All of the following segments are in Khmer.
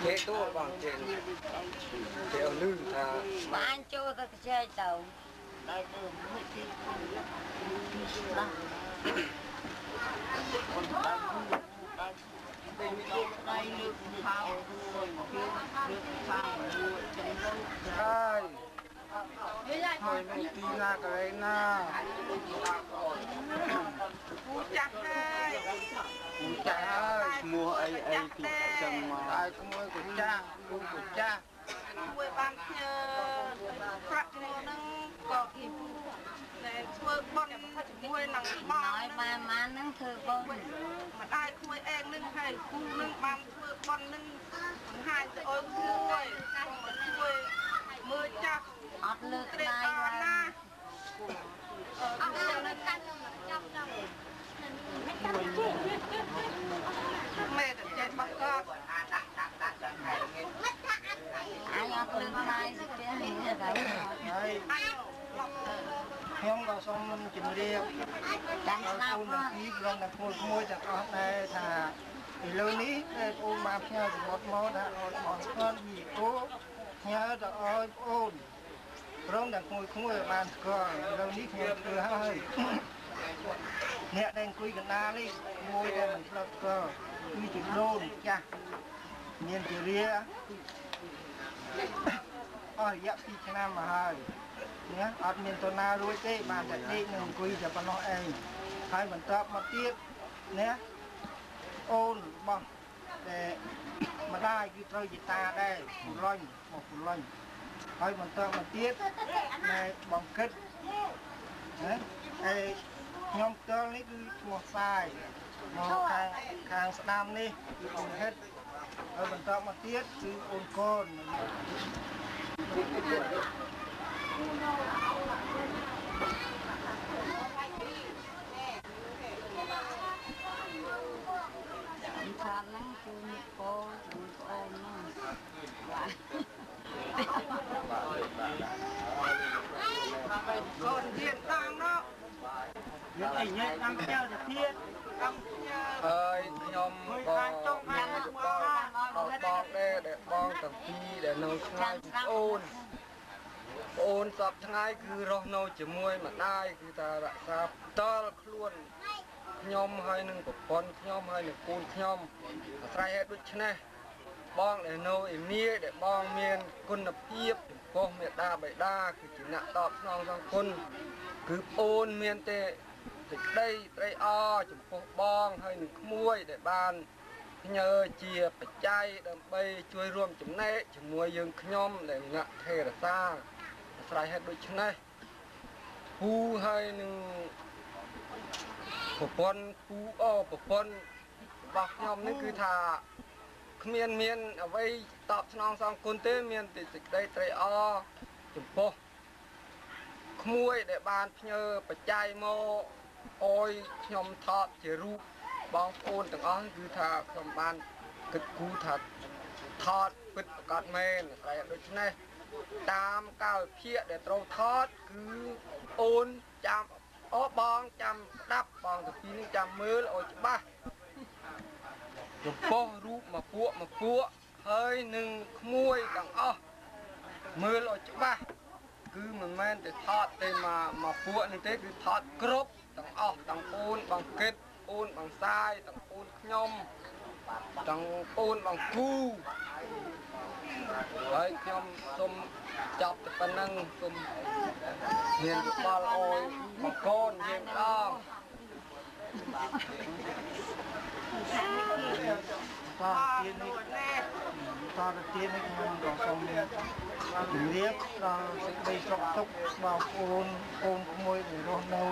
Thế tôi bằng trên theo lưng thà mà anh cho cái chơi tàu đây từ đây nước phao nước phao thôi mình đi ra cái na chặt ơi chả ơi mua ai thì chẳng mà ai cũng mua của cha mua của cha mua bán phát mua nâng có kịp để mua bon mua nặng bò nói mà nâng thử bon mà ai mua em nâng hay khu nâng bán mua bon nâng hai ôi mua mua chặt ọt lược để này na mẹ được chạy bắt con anh ọt lược này thì kia hình như đấy không có xong mình chỉnh riêng đang phun là phí lần là phun môi chặt ọt này thà thì lâu ní ôn mà theo thì một món đã bọn con gì cố nhớ là ôn rong đã ngồi bàn cờ lâu ní theo cửa hơi nè đang cùi gần na đi ngồi đây mình lật cờ cùi chụp đôn cha nhìn chữ ria ôi dạ phi cho nam mà hơi nhé ở miền tây na rồi thế bàn đặt đi mình cùi cho con nó em hai mình tập một tiếp nhé ôn bằng để mà đây cái trôi ta đây một phụ lanh hai mình tập một tiếp này bằng kết đấy nhóm tơ này cứ một sai một càng nam đi bằng hết rồi mình tập một tiếp cứ ôn con Thằng nó kêu cô ôm nó con hiện đang đó những ảnh nhé đang treo được thiên ơi nhom bong để bong tập phi để nấu ngay ôn sập ngay cứ rong nấu chỉ muôi mà đai cứ ta đã sập to luôn nhom hai nâng của con nhom hai nâng côn nhom sai hết đôi chân này bong để nấu im nia để bong miên quân lập hiệp bong miệt đa bảy đa cứ chỉ nặng tọp non trong quân cứ ôn miên tệ thì đây o chụp phố bong hay nâng muôi để bàn nhờ chia phải chay đầm bay chui rùm chấm này chấm muôi dương nhom để nặng thề là xa sai hết đôi chân này hu hai nâng của con phú của con bọc nhomนี่คือថាគ្មានអ្វីតបស្នងសងគុណទេមានតែសេចក្តីត្រេកអរចំពោះក្មួយដែលបានផ្ញើបច្ច័យមកអោយខ្ញុំថតជារូបបងប្អូនទាំងអស់គឺថាខ្ញុំបានគិតគូរថាថតពិតប្រកបមែនតែដូច្នេះតាមកាលវិភាគដែលត្រូវថតគឺអូនចាំអូបងចាំស្ដាប់បងទៅពីនេះចាំមើលឲ្យច្បាស់ចំពោះរូបមកពួកហើយនឹងក្មួយទាំងអស់មើលឲ្យច្បាស់គឺមិនមែនតែថតតែមកពួកនេះទេគឺថតគ្រប់ទាំងអស់ទាំងអូនបងគិតអូនបងសាយទាំងអូនខ្ញុំទាំងអូនបងគូហើយខ្ញុំសូមចាប់តែប៉ុណ្្នឹងសូមមានយោបល់អោយបងកូនយើងដល់តើទៀននេះខ្ញុំក៏សូមជំរាបដល់សេចក្តីសុខទុក្ខបងប្អូនកូនក្មួយដែលរស់នៅ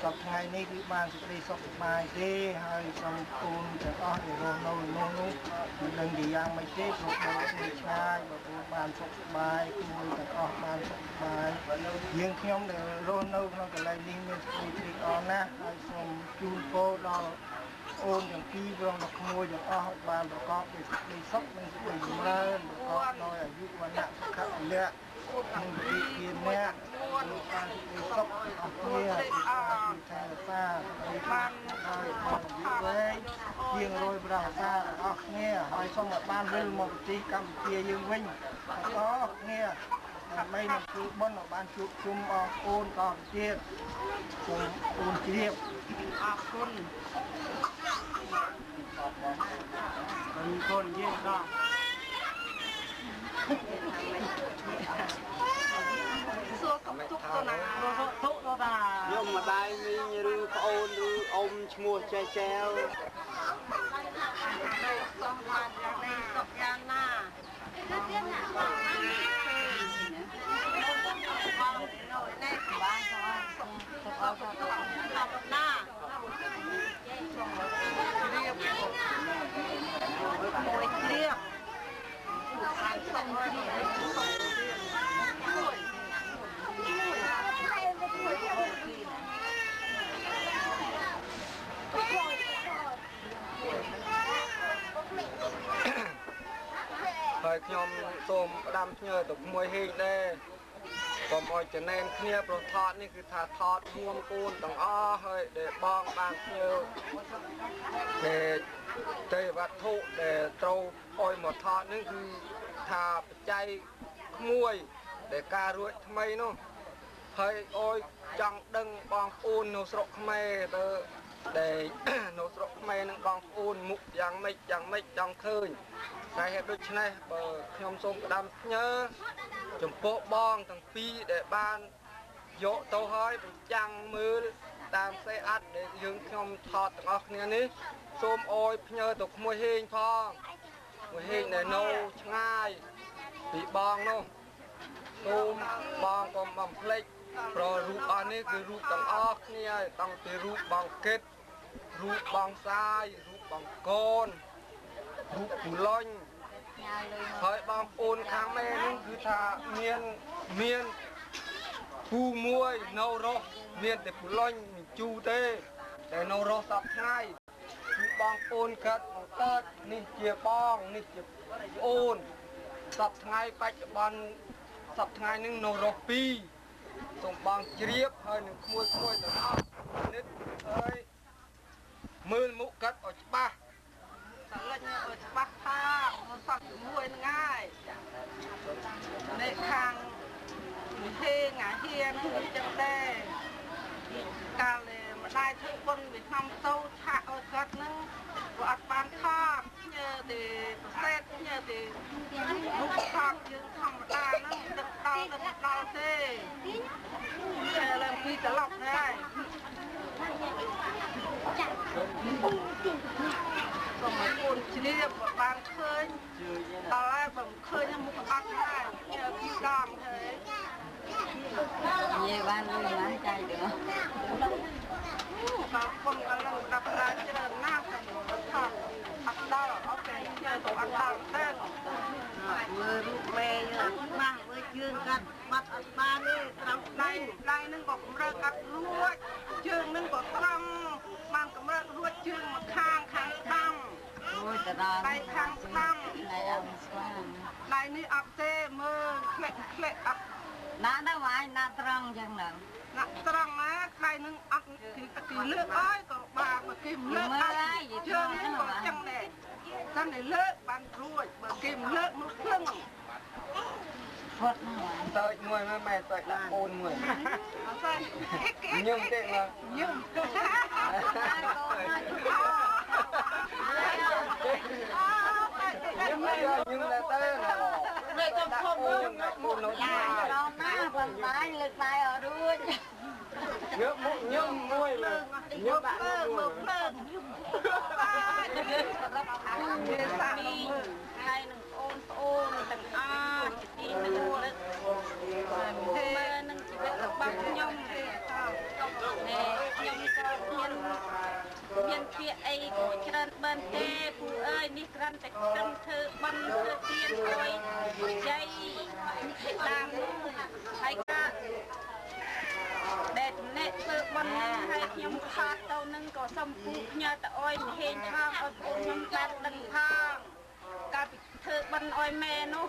សប្តាហ៍នេះគឺបានសេចក្តីសុខសប្បាយទេហើយសូមកូនទាំងអស់ដែលរស់នៅនោះមិនដឹងជាយ៉ាងម៉េចទេព្រោះបងនេះឆ្ងាយបងប្អូនបានសុខសប្បាយក្មួយទាំងអស់បានសុខសប្បាយយើងខ្ញុំដែលរស់នៅក្នុងកន្លែងនេះមានសេចក្តីត្រេកអរណាស់ហើយសូមជូនពរដល់អូនទាំងពីរព្រមទាំងក្មួយទាំងអស់បានប្រកបដោយសេចក្តីសុខនិងសេចក្តីចម្រើនប្រកបដោយអាយុវណ្ណៈសុខៈពលៈនិងវិជ្ជាអ្នកបានសេចក្តីសុខអស់គ្នាពីថាសាបានហើយបានអាយុវែងជាង100ប្រាសាអស់គ្នាហើយសូមឲ្យបានវិលមកប្រទេសកម្ពុជាយើងវិញអស់គ្នាដើម្បីនឹងជួយបុណ្យឲ្យបានជួបជុំបងប្អូនតទៅទៀតសូមអូនជ្រាបអរគុណកូនយើងដល់សួរកំទុកទៅណាទុកទៅតាយកម្ដាយមីងឬប្អូនឬអ៊ំឈ្មោះចែចែវនៅសោះបានយ៉ាងនេះសុខយ៉ាងណាទៀតណាបងនេះបានសុខអស់ណាមួយគ្រៀបបានសុំគ្នាហើយខ្ញុំសូមផ្ដាំផ្ញើទៅក្មួយហេងដែរ กុំឲ្យចំណែនគ្នាប្រថតនេះគឺថាថតរួមគូនទាំងអស់ហើយដែលបងបានភ្ញើទេវត្ថុដែលត្រូវអោយមកថតនេះគឺថាបច្ច័យក្មួយដែលការរួចថ្មីនោះហើយអោយចង់ដឹងបងប្អូននៅស្រុកខ្មែរទៅដែលនៅស្រុកខ្មែរនឹងបងប្អូនមុខយ៉ាងម៉េចចង់ឃើញតែហេតុដូច្នេះបើខ្ញុំសូមផ្ដាំផ្ញើចំពោះបងទាំងពីរដែលបានយកទៅហើយបញ្ចាំងមើលតាមផ្សេងអត្តដែលយើងខ្ញុំថតទាំងអស់គ្នានេះសូមអោយផ្ញើទៅក្មួយហេងផងក្មួយហេងដែលនៅឆ្ងាយពីបងនោះសូមបងកុំបំភ្លេចប្ររូបអស់នេះគឺរូបទាំងអស់គ្នាតាំងពីរូបបងកេតរូបបងសាយរូបបងកូនរូបពូឡុញហើយបងប្អូនខាងម៉ែនេះគឺថាមានពូមួយនៅរស់មានតែពូឡុញមិនជូរទេតែនៅរស់សពថ្ងៃគឺបងប្អូនកើតបង្កើតនេះជាបងនេះជាអូនសពថ្ងៃបច្ចុប្បន្នសពថ្ងៃនឹងនៅរស់ពីរសូមបងជ្រាបហើយនឹងក្មួយទាំងអស់នេះហើយមើលមុខកាត់ឲ្យច្បាស់តែលេចឲ្យច្បាស់ថាសពជាមួយនឹងហើយនេះខាងហេងអាហៀនគឺចឹងដែរកាលម្ដាយធ្វើបុណ្យវាឆ្នាំទៅឆាក់ឲ្យគាត់ហ្នឹងក៏អត់បានថតញើទេប្រសេតញើទេរូបថតយើងធម្មតាហ្នឹងដឹកដល់ទេតែឡើងពីត្រឡប់ហើយសូមឲ្យអូនជ្រាបបានឃើញដល់ហើយបើមិនឃើញមុខអត់ហើយញើពីដងហើយនិយាយបានលុយបានចាយទៅបើគុំកន្លងដល់ច្រើនណាស់ថតអត់ដល់អូខេញើទៅអត់ដល់ទេមើលរូបមេច្បាស់មើលជើងកាត់បាត់អត់បានទេត្រង់ដៃនឹងក៏កម្រើកអត់រួចជើងនឹងក៏ត្រង់បានកម្រើករួចជើងមកខាងស្ដាំអូយតារាដៃខាងស្ដាំដៃអត់ស្វាងដៃនេះអត់ទេមើលក្លែកអត់ណាដល់វាយណាត្រង់ចឹងហ្នឹងណាត្រង់ណាដៃនឹងអត់គេលើកអើយក៏បាទបើគេលើកអត់ជើងនឹងក៏ចឹងដែរតែលើកបានរួចបើគេលើកមកភ្លឹងផុតហ្នឹងតើមួយម៉ែតើដាក់អូនមួយអត់ទេញឹមទេមើលញឹមញឹមតែទៅមេទៅខំញឹមមកនៅចាដល់ណាបងបាយលើកបាយអត់រួចយកមកញឹមមួយលើញឹមដាក់មកភ្លើងបាទមានសាក់មើលហើយនឹងអូនទាំងអស់ទីនឹងរឹកមើលនឹងជីវិតរបស់ខ្ញុំទេខ្ញុំក៏មានពាក្យអីក៏ច្រើនបានទេពូអើយនេះគ្រាន់តែត្រឹមធ្វើបន់ធ្វើទានអុយជ័យតាមហើយក៏ដែលចំណេះធ្វើបន់ហើយខ្ញុំខត់ទៅនឹងក៏សុំពូផ្ញើទៅអុយមហេងផងឲ្យពូខ្ញុំបានដឹងផងកាលពីធ្វើបន់អុយម៉ែនោះ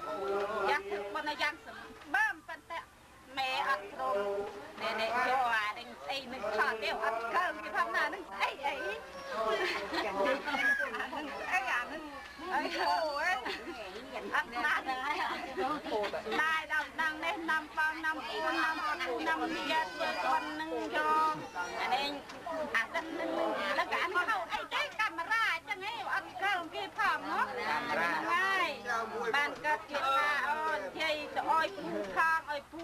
យ៉ាងធ្វើបន់យ៉ាងសម្បើមប៉ុន្តែម៉ែអត់ព្រមនេះយកអានឹងស្អីនឹងខត់ទេអត់កើគេផងណានឹងស្អីអីអានឹងអូយអត់ណាស់ដែរដល់នេះនាំបងនាំពូនាំអត់នាំយាទធ្វើបន់នឹងយកអានេះអាទឹកនឹងแล้วก็អានហៅអីទេកាមេរ៉ាអញ្ចឹងហីអត់កើគេផងហ៎កាមេរ៉ាហើយបានកើតជាថាអូនយាយទៅអោយពូខាងអោយពូ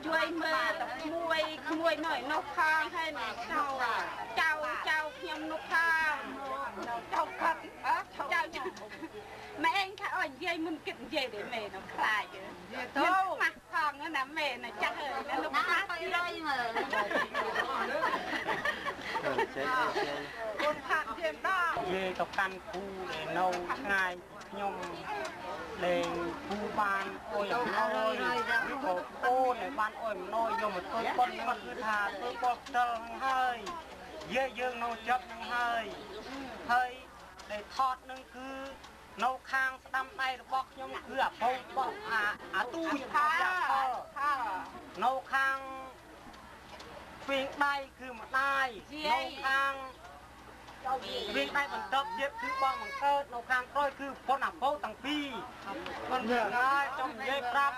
ជួយមើលតែក្មួយនៅនោះខាងហើយចៅខ្ញុំនោះខាងចៅផឹកចៅម៉ែឯងថាអូនយាយមិនគិតនិយាយទេម៉ែនៅខ្លាចទៅម៉ាស់ថងណាម៉ែនៅចាស់ហើយលោកម៉ាស់ទៅរយមើលកូនផាក់ជាដល់និយាយទៅកាន់គូដែលនៅឆ្ងាយខ្ញុំលេងគូបានអុយអំណោយក៏អូនដែលបានអុយអំណោយយកមកធ្វើប៉ុនគាត់គឺថាធ្វើប៉ុនផ្ទាល់ហ្នឹងហើយយើងនៅចិត្តហ្នឹងហើយដែលថតនឹងគឺ นกคางดำไปบอกยมคือพงบอกตู้ผ้านกคางฟิงได้คือมาได้นกคางฟิงได้มันตบเย็บคือบ้องมันเกิดนกคางก้อยคือพ้นอับโพตั้งปีมันเหนื่อยจมเย็บรับ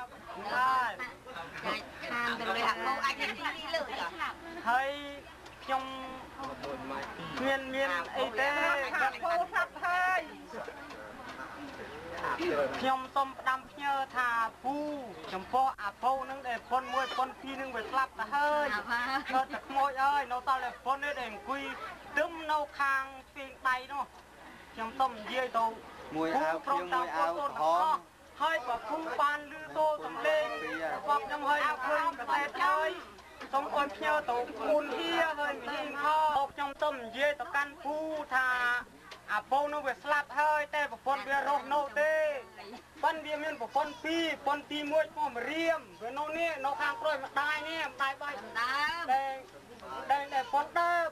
ได้ทานเป็นเลยค่ะโอ้อันนี้นี่เลยเหรอให้ยมเมียนไอเต้กับโพทับให้ខ្ញុំសុំផ្ដាំផ្ញើថាពូចំពោះអាពូនឹងដែលប៉ុនមួយប៉ុនពីរនឹងវាស្លាប់ទៅហើយគាត់តែខ្មោចអើយនៅតតែប៉ុននេះដែលអង្គុយទឹមនៅខាងពីងដៃនោះខ្ញុំសុំនិយាយទៅមួយអាវខ្ញុំមួយអាវក្រហមហើយបើពូបានលឺតោសំឡេងរបស់ខ្ញុំហើយឃើញប្រទេសហើយសូមអរផ្ញើទៅគូនហៀហើយមីងខខ្ញុំសុំនិយាយទៅកាន់ពូថាអាពូនោះវាស្លាប់ហើយតែប្រពន្ធវារស់នៅទេប៉ុន្តែវាមានប្រពន្ធពីរប៉ុនទី1ឈ្មោះមរៀមវានៅនេះនៅខាងក្រោយម្ដាយនេះម្ដាយបាយដើមតែប៉ុនដើម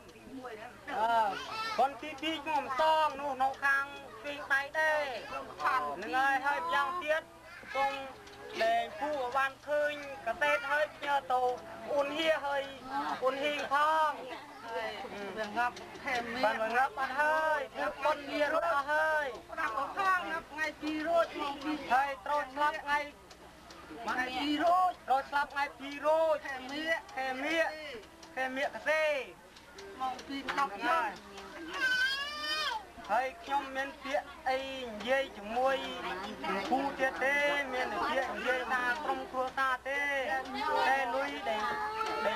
ប៉ុនទី2ឈ្មោះម្សងនោះនៅខាងពីងដៃដែរហ្នឹងហើយយ៉ាងទៀតសូមលែងពូបានឃើញកតេតហើយផ្ញើទៅអ៊ុនហៀហើយអ៊ុនហ៊ីងផងវាងាប់ថែមមានបានងាប់បាត់ហើយធ្វើប៉ុនវារត់អស់ហើយប្រាប់អខាងថ្ងៃ2រោចមកពីហើយត្រូវស្លាប់ថ្ងៃ2រោចត្រូវស្លាប់ថ្ងៃ2រោចខែមៀកកសេមកពី10ហើយហើយខ្ញុំមានពាក្យអីនិយាយជាមួយពូទៀតទេមានពាក្យនិយាយថាក្រុមគ្រួសារទេតែលុយដែ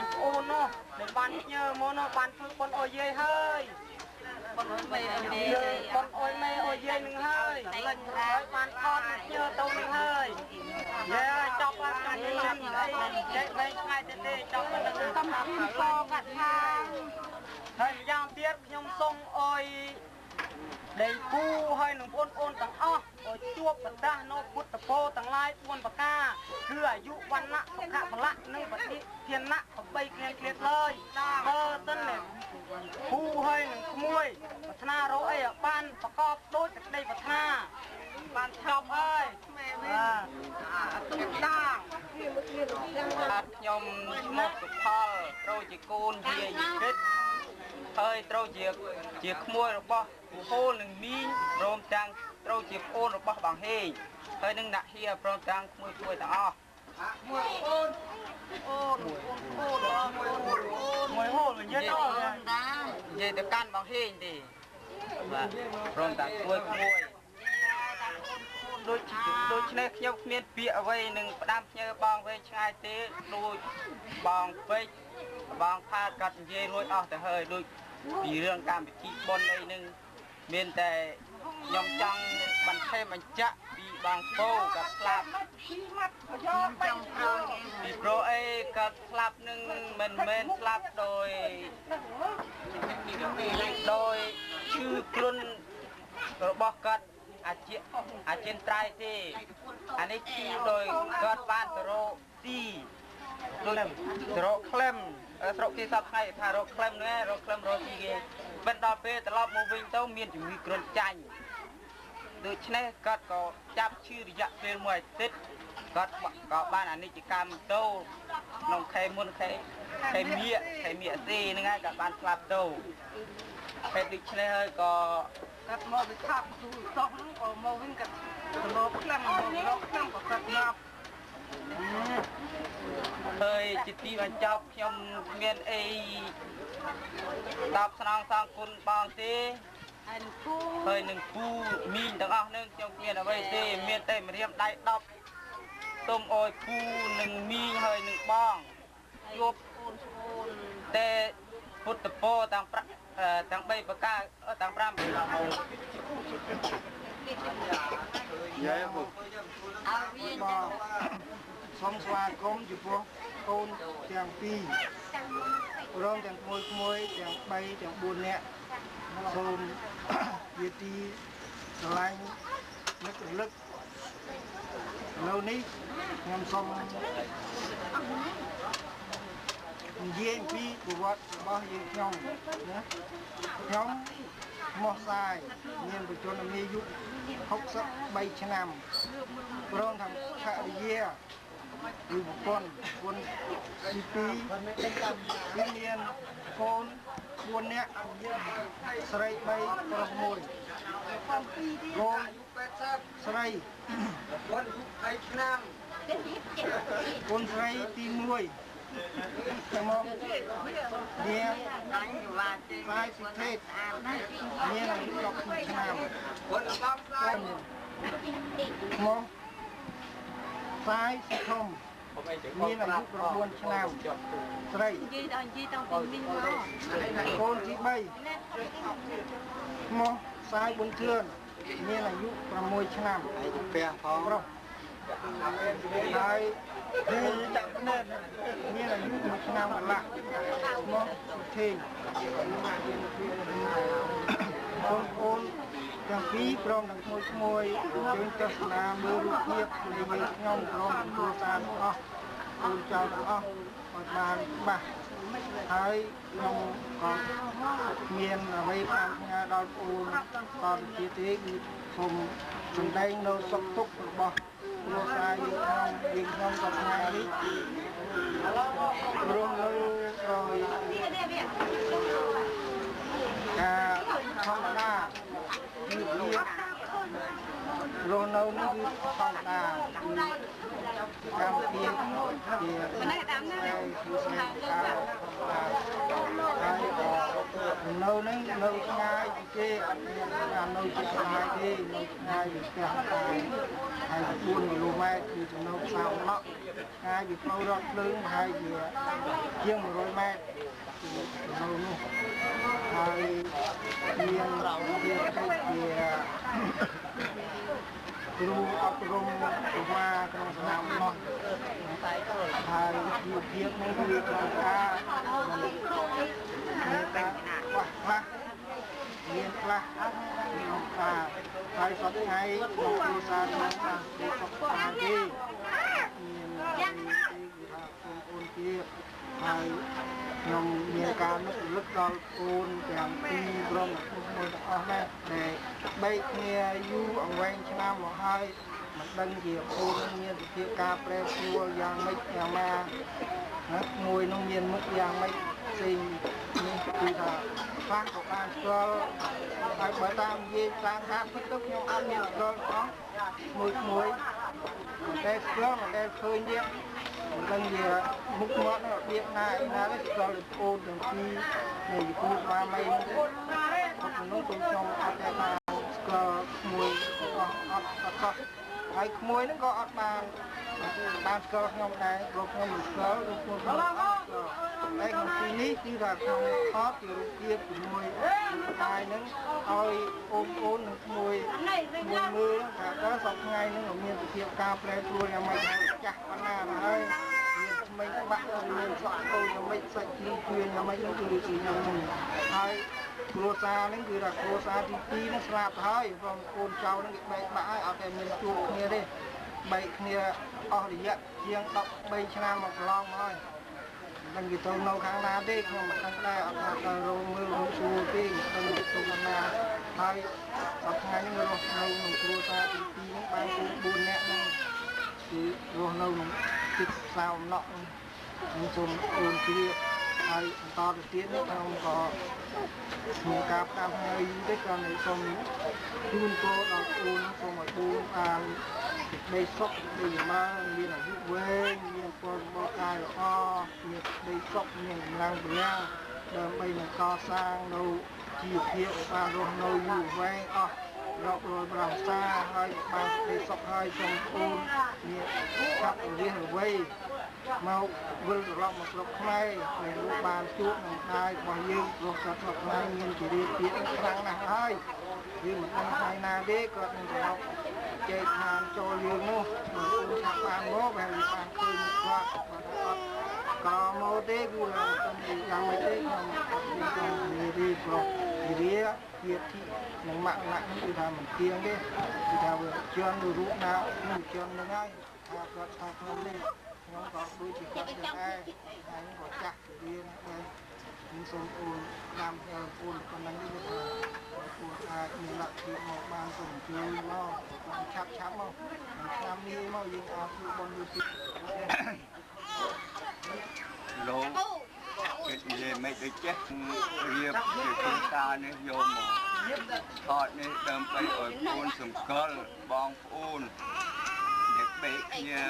លប្អូននោះដែលបានផ្ញើមកនោះបានធ្វើប៉ុនអុយយាយហើយប៉ុនអុយមេអុយយាយប៉ុនអុយមេអុយយាយនឹងហើយហើយបានថតផ្ញើទៅនឹងហើយយាយចប់ហើយខ្ញុំចាំអីចែកបែងថ្ងៃទេចប់ទៅនឹងកំណាប់កកាត់ថាហើយម្យ៉ាងទៀតខ្ញុំសូមអុយដេញគូហើយនឹងបងប្អូនទាំងអស់ឲ្យជួបប្រដាស់នៅពុទ្ធពោទាំងឡាយ4ប្រការគឺអាយុវណ្ណៈសុខៈពលៈនិងបតិធានៈ8គ្រៀងឡើយបើសិននេះគូហើយនឹងក្មួយប្រាថ្នារកអីឲ្យបានប្រកបដូចសេចក្តីប្រាថ្នាបានចប់ហើយទុំដាខ្ញុំឈ្មោះសុផលត្រូវជាកូនយាយគិតហើយត្រូវជាក្មួយរបស់ពូហូលនឹងមីងព្រមទាំងត្រូវជាប្អូនរបស់បងហេងហើយនឹងដាក់ហៀព្រមទាំងក្មួយទាំងអស់មួយអូនមួយហូលនិយាយទៅកាន់បងហេងទេបាទព្រមទាំងក្មួយដូចនេះខ្ញុំគ្មានពាក្យអ្វីនឹងផ្ដាំផ្ញើបងវែងឆ្ងាយទេដូចបងពេជ្របងផាតគាត់និយាយរួចអស់ទៅហើយដូចពីរឿងកម្មវិធីបុណ្យអីនឹងមានតែខ្ញុំចង់បន្ថែមបញ្ជាក់ពីបងពោគាត់ស្លាប់ពីព្រោះអីគាត់ស្លាប់នឹងមិនមែនស្លាប់ដោយឈឺគ្រុនរបស់គាត់អាចិនត្រៃទេអានេះឈឺដោយគាត់បានទៅរកទីដូចរកក្លឹមស្រុកគេសពថ្ងៃថារកក្លឹមហ្នឹងរកក្លឹមរកទីគេមិនដល់ពេលត្រឡប់មកវិញទៅមានជំងឺគ្រុនចាញ់ដូច្នេះគាត់ក៏ចាប់ឈឺរយៈពេល1អាទិត្យគាត់ក៏បានអនិច្ចកម្មទៅក្នុងខែមុនខែមៀកស៊ីហ្នឹងហើយគាត់បានស្លាប់ទៅពេលដូច្នេះហើយក៏គាត់មកវិថាទូសោះហ្នឹងក៏មកវិញគាត់រកក្លឹមក៏គាត់មកហើយជាទីបញ្ចប់ខ្ញុំមានអីតបស្នងសងគុណបងទេហើយនឹងគូមីងទាំងអស់នឹងខ្ញុំមានអ្វីទេមានតែម្រាមដៃ10ទុំអោយគូនឹងមីងហើយនឹងបងជួបតែពុទ្ធពោទាំង3ប្រការទាំង5យាយពុកសូមស្វាគមន៍ចំពោះកូនទាំងពីរព្រមទាំងក្មួយទាំង3ទាំង4នាក់សូមជាទីស្រឡាញ់នឹករលឹកនៅនេះខ្ញុំសូមនិយាយពីប្រវត្តិរបស់យើងខ្ញុំណាខ្ញុំ មោះសាយមានបញ្ជនមានអាយុ63ឆ្នាំព្រមទាំងភរិយាឬបុគ្គលទី2មានកូន4នាក់ស្រី3ប្រុស1កូនស្រីคนไอ้ឆ្នាំ កូនស្រីទី1មកនាងសាយសិទ្ធិមានអាយុ12ឆ្នាំ คนបងស្លាយ មកសាយសិទ្ធិមានអាយុ9ឆ្នាំស្រីកូនទី3មកសាយប៊ុនធឿនមានអាយុ6ឆ្នាំ ពះផង ប្រុសហើយដាក់ភ្នែកមានអាយុ1ឆ្នាំកន្លះមកធេងអូនទាំងពីរព្រមទាំងឈ្មោះជួយទស្សនាមើលរូបភាពនៃខ្ញុំព្រមគ្រួសារទាំងអស់អូនចៅទាំងអស់ឲ្យបានច្បាស់ហើយខ្ញុំក៏មានអ្វីបានផ្ញើដល់អូនតទៅទៀតទេគឺសូមសម្ដែងនៅសុខទុក្ខរបស់គ្រួសារយើងខ្ញុំក៏ថ្ងៃនេះរស់នៅដោយការធម្មតាគឺវារស់នៅនេះគឺធម្មតាកម្មវិធីជានៅនឹងនៅឆ្ងាយពីគេអត់មានថានៅជិតឆ្ងាយទេនៅឆ្ងាយពីផ្ទះហើយ4គីឡូម៉ែត្រគឺចំណុចសៅឡក់ឆ្ងាយពីផ្លូវរថភ្លើងហើយជាង100ម៉ែត្រនៅនោះហើយមានវាជាគ្រូអប់រំកុមារក្នុងស្នាមនោះហើយជាភាពនេះគឺត្រូវការមានតែមានខ្លះក្នុងការហើយសប្តាហ៍ថ្ងៃគ្រូសាស្ត្រក្នុងការសុខភាពទេមានទីគឺថាអូនជាហើយខ្ញុំមានការនឹករលឹកដល់អូនទាំងពីរព្រមទាំងមួយទាំងអស់ដែរដែលបែកគ្នាយូរអង្វែងឆ្នាំមកហើយមិនដឹងជាអូនមានវិធីការប្រែប្រួលយ៉ាងម៉េចយ៉ាងណាមួយនោះមានមុខយ៉ាងម៉េចផ្សេងនេះគឺថាខ្លះក៏បានស្គាល់ហើយបើតាមនិយាយតាមការពិតទៅខ្ញុំអត់មានស្គាល់ផងមួយតែស្គាល់មិនដែលឃើញទេមិនដឹងជាមុខមាត់របៀបណាអីណាទេស្គាល់តែអូនទាំងពីរនៃគ្រូបានមិនខ្ញុំខ្ញុំអត់តែបានស្គាល់មួយអត់ហើយក្មួយហ្នឹងក៏អត់បានស្គាល់ខ្ញុំដែរព្រោះខ្ញុំមិនស្គាល់ឬខ្ញុំអត់ស្គាល់តែក្នុងទីនេះគឺថាខ្ញុំថតជារូបភាពជាមួយបាយហ្នឹងឲ្យអូននឹងក្មួយមើលថាតើសប្តាហ៍ហ្នឹងមានវិធីការប្រែប្រួលយ៉ាងម៉េចហើយចាស់ប៉ុណ្ណាហើយមានថ្មីបាក់មានសក់កូនយ៉ាងម៉េចសាច់ជ្រៀងជួយយ៉ាងម៉េចហ្នឹងគឺខ្ញុំហើយគ្រួសារហ្នឹងគឺថាគ្រួសារទី2ហ្នឹងស្លាប់ហើយព្រោះកូនចៅហ្នឹងគេបែកបាក់ហើយអត់តែមានជួបគ្នាទេបែកគ្នាអស់រយៈជាង13ឆ្នាំមកកន្លងមកហើយមិនគេទៅនៅខាងណាទេខ្ញុំមិនដឹងដែរអត់ថាទៅរងមើលរងសួរទេមិនដឹងទៅខាងណាហើយសប្តាហ៍នេះរស់នៅក្នុងគ្រួសារទី2ហ្នឹងបានគូ4នាក់ហ្នឹងគឺរស់នៅក្នុងទឹកសៅអំណក់ខ្ញុំសូមអូនជ្រាបហើយបន្តទៅទៀតនេះខ្ញុំក៏មានការផ្ដាំហើយទេក៏នៅសូមជូនពរដល់អូនសូមឲ្យអូនបានដីសុខដីបានមានអាយុវែងមានពលរបស់កាយល្អមានដីសុខមានកម្លាំងពលំដើម្បីនឹងកសាងនៅជីវភាពបានរស់នៅយូរវែងអស់រាប់រយប្រាំសាហើយបានដីសុខហើយសូមអូនមានកាប់រះរវៃមកវិលត្រឡប់មកស្រុកខ្មែរហើយលោកបានជួបនឹងដៃរបស់យើងព្រោះគាត់ស្រុកខ្មែរមានជារៀបទៀតខ្លាំងណាស់ហើយយើងមិនដឹងថ្ងៃណាទេគាត់នឹងត្រឡប់ចែកឋានចូលយើងនោះគឺថាបានមកបែរវាបានឃើញគាត់អត់ក៏មកទេគឺយ៉ាងម៉េចទេខ្ញុំអត់មានការនិយាយទេព្រោះវិរិយជាទីនឹងម៉ាក់ហ្នឹងគឺថាមិនទៀងទេគឺថាវាជន់រូបណានឹងជន់នឹងហើយថាគាត់ថាខ្ញុំនេះខ្ញុំក៏ដូចជាគាត់ដែរហើយក៏ចាស់ទៅវាដែរខ្ញុំសូមអូនតាមអូនប៉ុណ្ណឹងទេថាគួរ សូមជួយមកឆាប់មកឆ្នាំនេះមកយើងអាចជួយបងយូរទី លោកគិតនិយាយមិនដូចចេះរៀបជាគូតានេះយកមកថតនេះដើម្បីឲ្យខ្លួនសង្កល់បងប្អូនដែលបែកគ្នា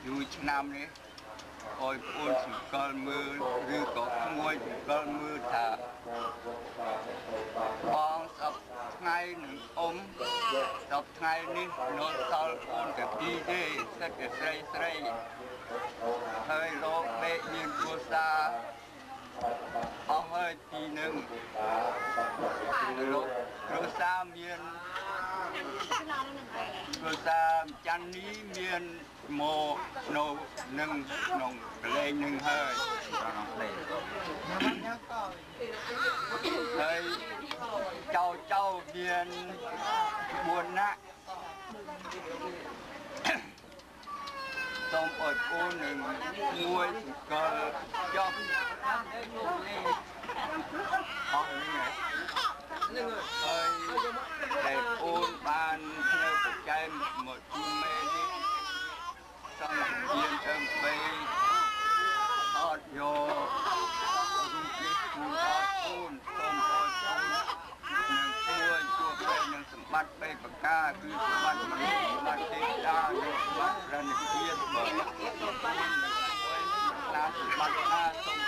យូរឆ្នាំនេះឲ្យប្អូនសង្កល់មើលឬក៏ក្មួយសង្កល់មើលថាបងសពថ្ងៃនឹងអ៊ំសពថ្ងៃនេះនៅសល់ប្អូនតែពីរទេសិតតែស្រីហើយលោកបែកមានគ្រួសារអស់ហើយទីនឹងលោកគ្រួសារមានគ្រួសារច័ន្ទនេះមានមកនៅនឹងក្នុងកលែងនឹងហើយក្នុងផ្លេហើយចៅមាន4នាក់សូមអរគុណនឹងមួយសង្កលចុះអស់នេះហើយតែអូនបាននៅប្រកែកមកទីមេនេះសូមជាដើម្បីអត់យករូបនេះគូអត់អូនសូមអរគុណនឹងជួយជួបពេលនឹងសម្បត្តិពេលប្រការគឺសម្បត្តិមនុស្សសម្បត្តិទេវតានិងសម្បត្តិរណភាពបើណាសម្បត្តិណាសូម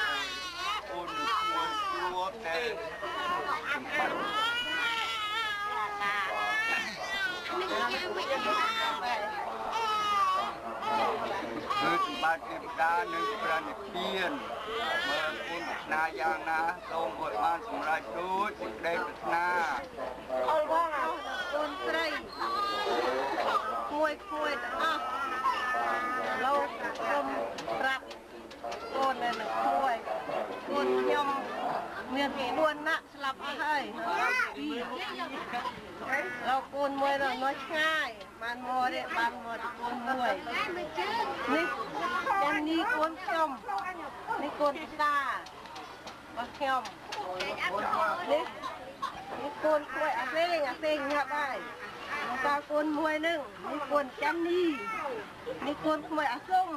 អូននឹងជួបតែសម្បត្តិគឺសម្បត្តិទេវតានិងប្រណិពានបើគុណប្រាថ្នាយ៉ាងណាសូមឲ្យបានសម្រេចដូចសេចក្តីប្រាថ្នាអល់បងកូនស្រីគួយទាំងអស់លោកសូមប្រាប់កូននៅនឹងគួយកូនខ្ញុំមាន4នាក់ស្លាប់អស់ហើយលោកកូនមួយនៅនៅឆ្ងាយបានមកទេបានមកកូនមួយនេះចាំនេះកូនខ្ញុំនេះកូនតារបស់ខ្ញុំនេះកូនគួយអាសេងញាប់ហើយតើកូនមួយនឹងនេះកូនចាំនេះកូនក្មួយអាសុំ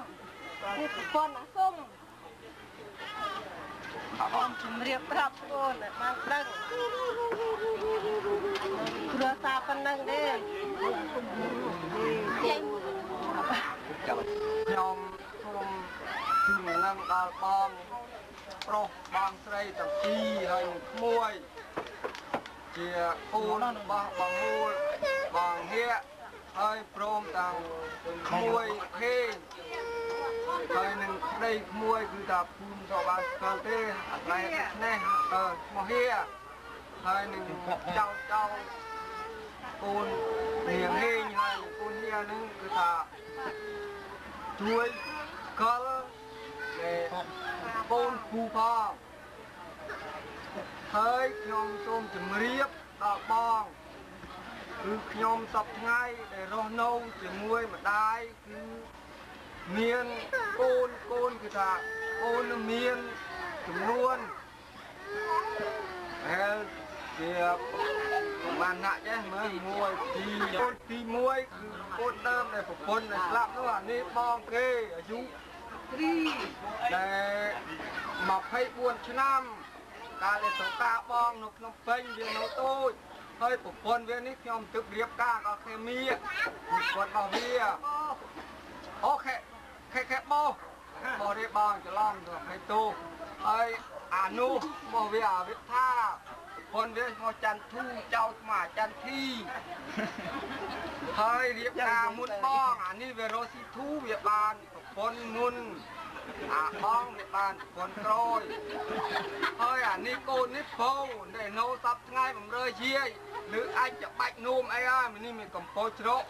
នេះប្រពន្ធអាសុំអមជំរាបប្រាប់កូនបានដឹងគ្រួសារប៉ុណ្ណឹងទេខ្ញុំសូមជូននឹងដល់បងប្រុសបងស្រីទាំងពីរហើយក្មួយជាកូនរបស់បងមូលបងហៀកហើយព្រមទាំងក្មួយខេងហើយនឹងប្តីក្មួយគឺថាភូមិក៏បានស្គាល់ទេអត់ណែនេះឈ្មោះហៀហើយនឹងចៅកូននាងហេងហើយកូនហៀនឹងគឺថាជួយកលកូនគូផងហើយខ្ញុំសូមជម្រាបដល់បងគឺខ្ញុំសពថ្ងៃដែលរស់នៅជាមួយម្ដាយគឺមានកូនគឺថាកូនមានចំនួនហើយជាប្រហែលណាក់ចេះមើល1 2កូនទី1គឺកូនដើមដែលប្រពន្ធដែលស្លាប់នោះអានេះបងគេអាយុដែល24ឆ្នាំកាលដែលទៅការបងនៅក្នុងពេញវានៅតូចហើយប្រពន្ធវានេះខ្ញុំទឹករៀបការក៏គេមីគាត់របស់វាអូខេបោះរៀបបងច្រឡំទៅឲ្យទូហើយអានោះមកវាអាវិថាប្រពន្ធវាមកច័ន្ទធូចៅស្មាច័ន្ទធីហើយរៀបការមុនបងអានេះវារស់ស៊ីធូវាបានប្រពន្ធមុនអាបងវាបានប្រពន្ធក្រោយហើយអានេះកូននេះពោដែលនៅសពថ្ងៃបំរើជាយឬអាចจะបាច់នោមអីហើយនេះមានកំពោជ្រក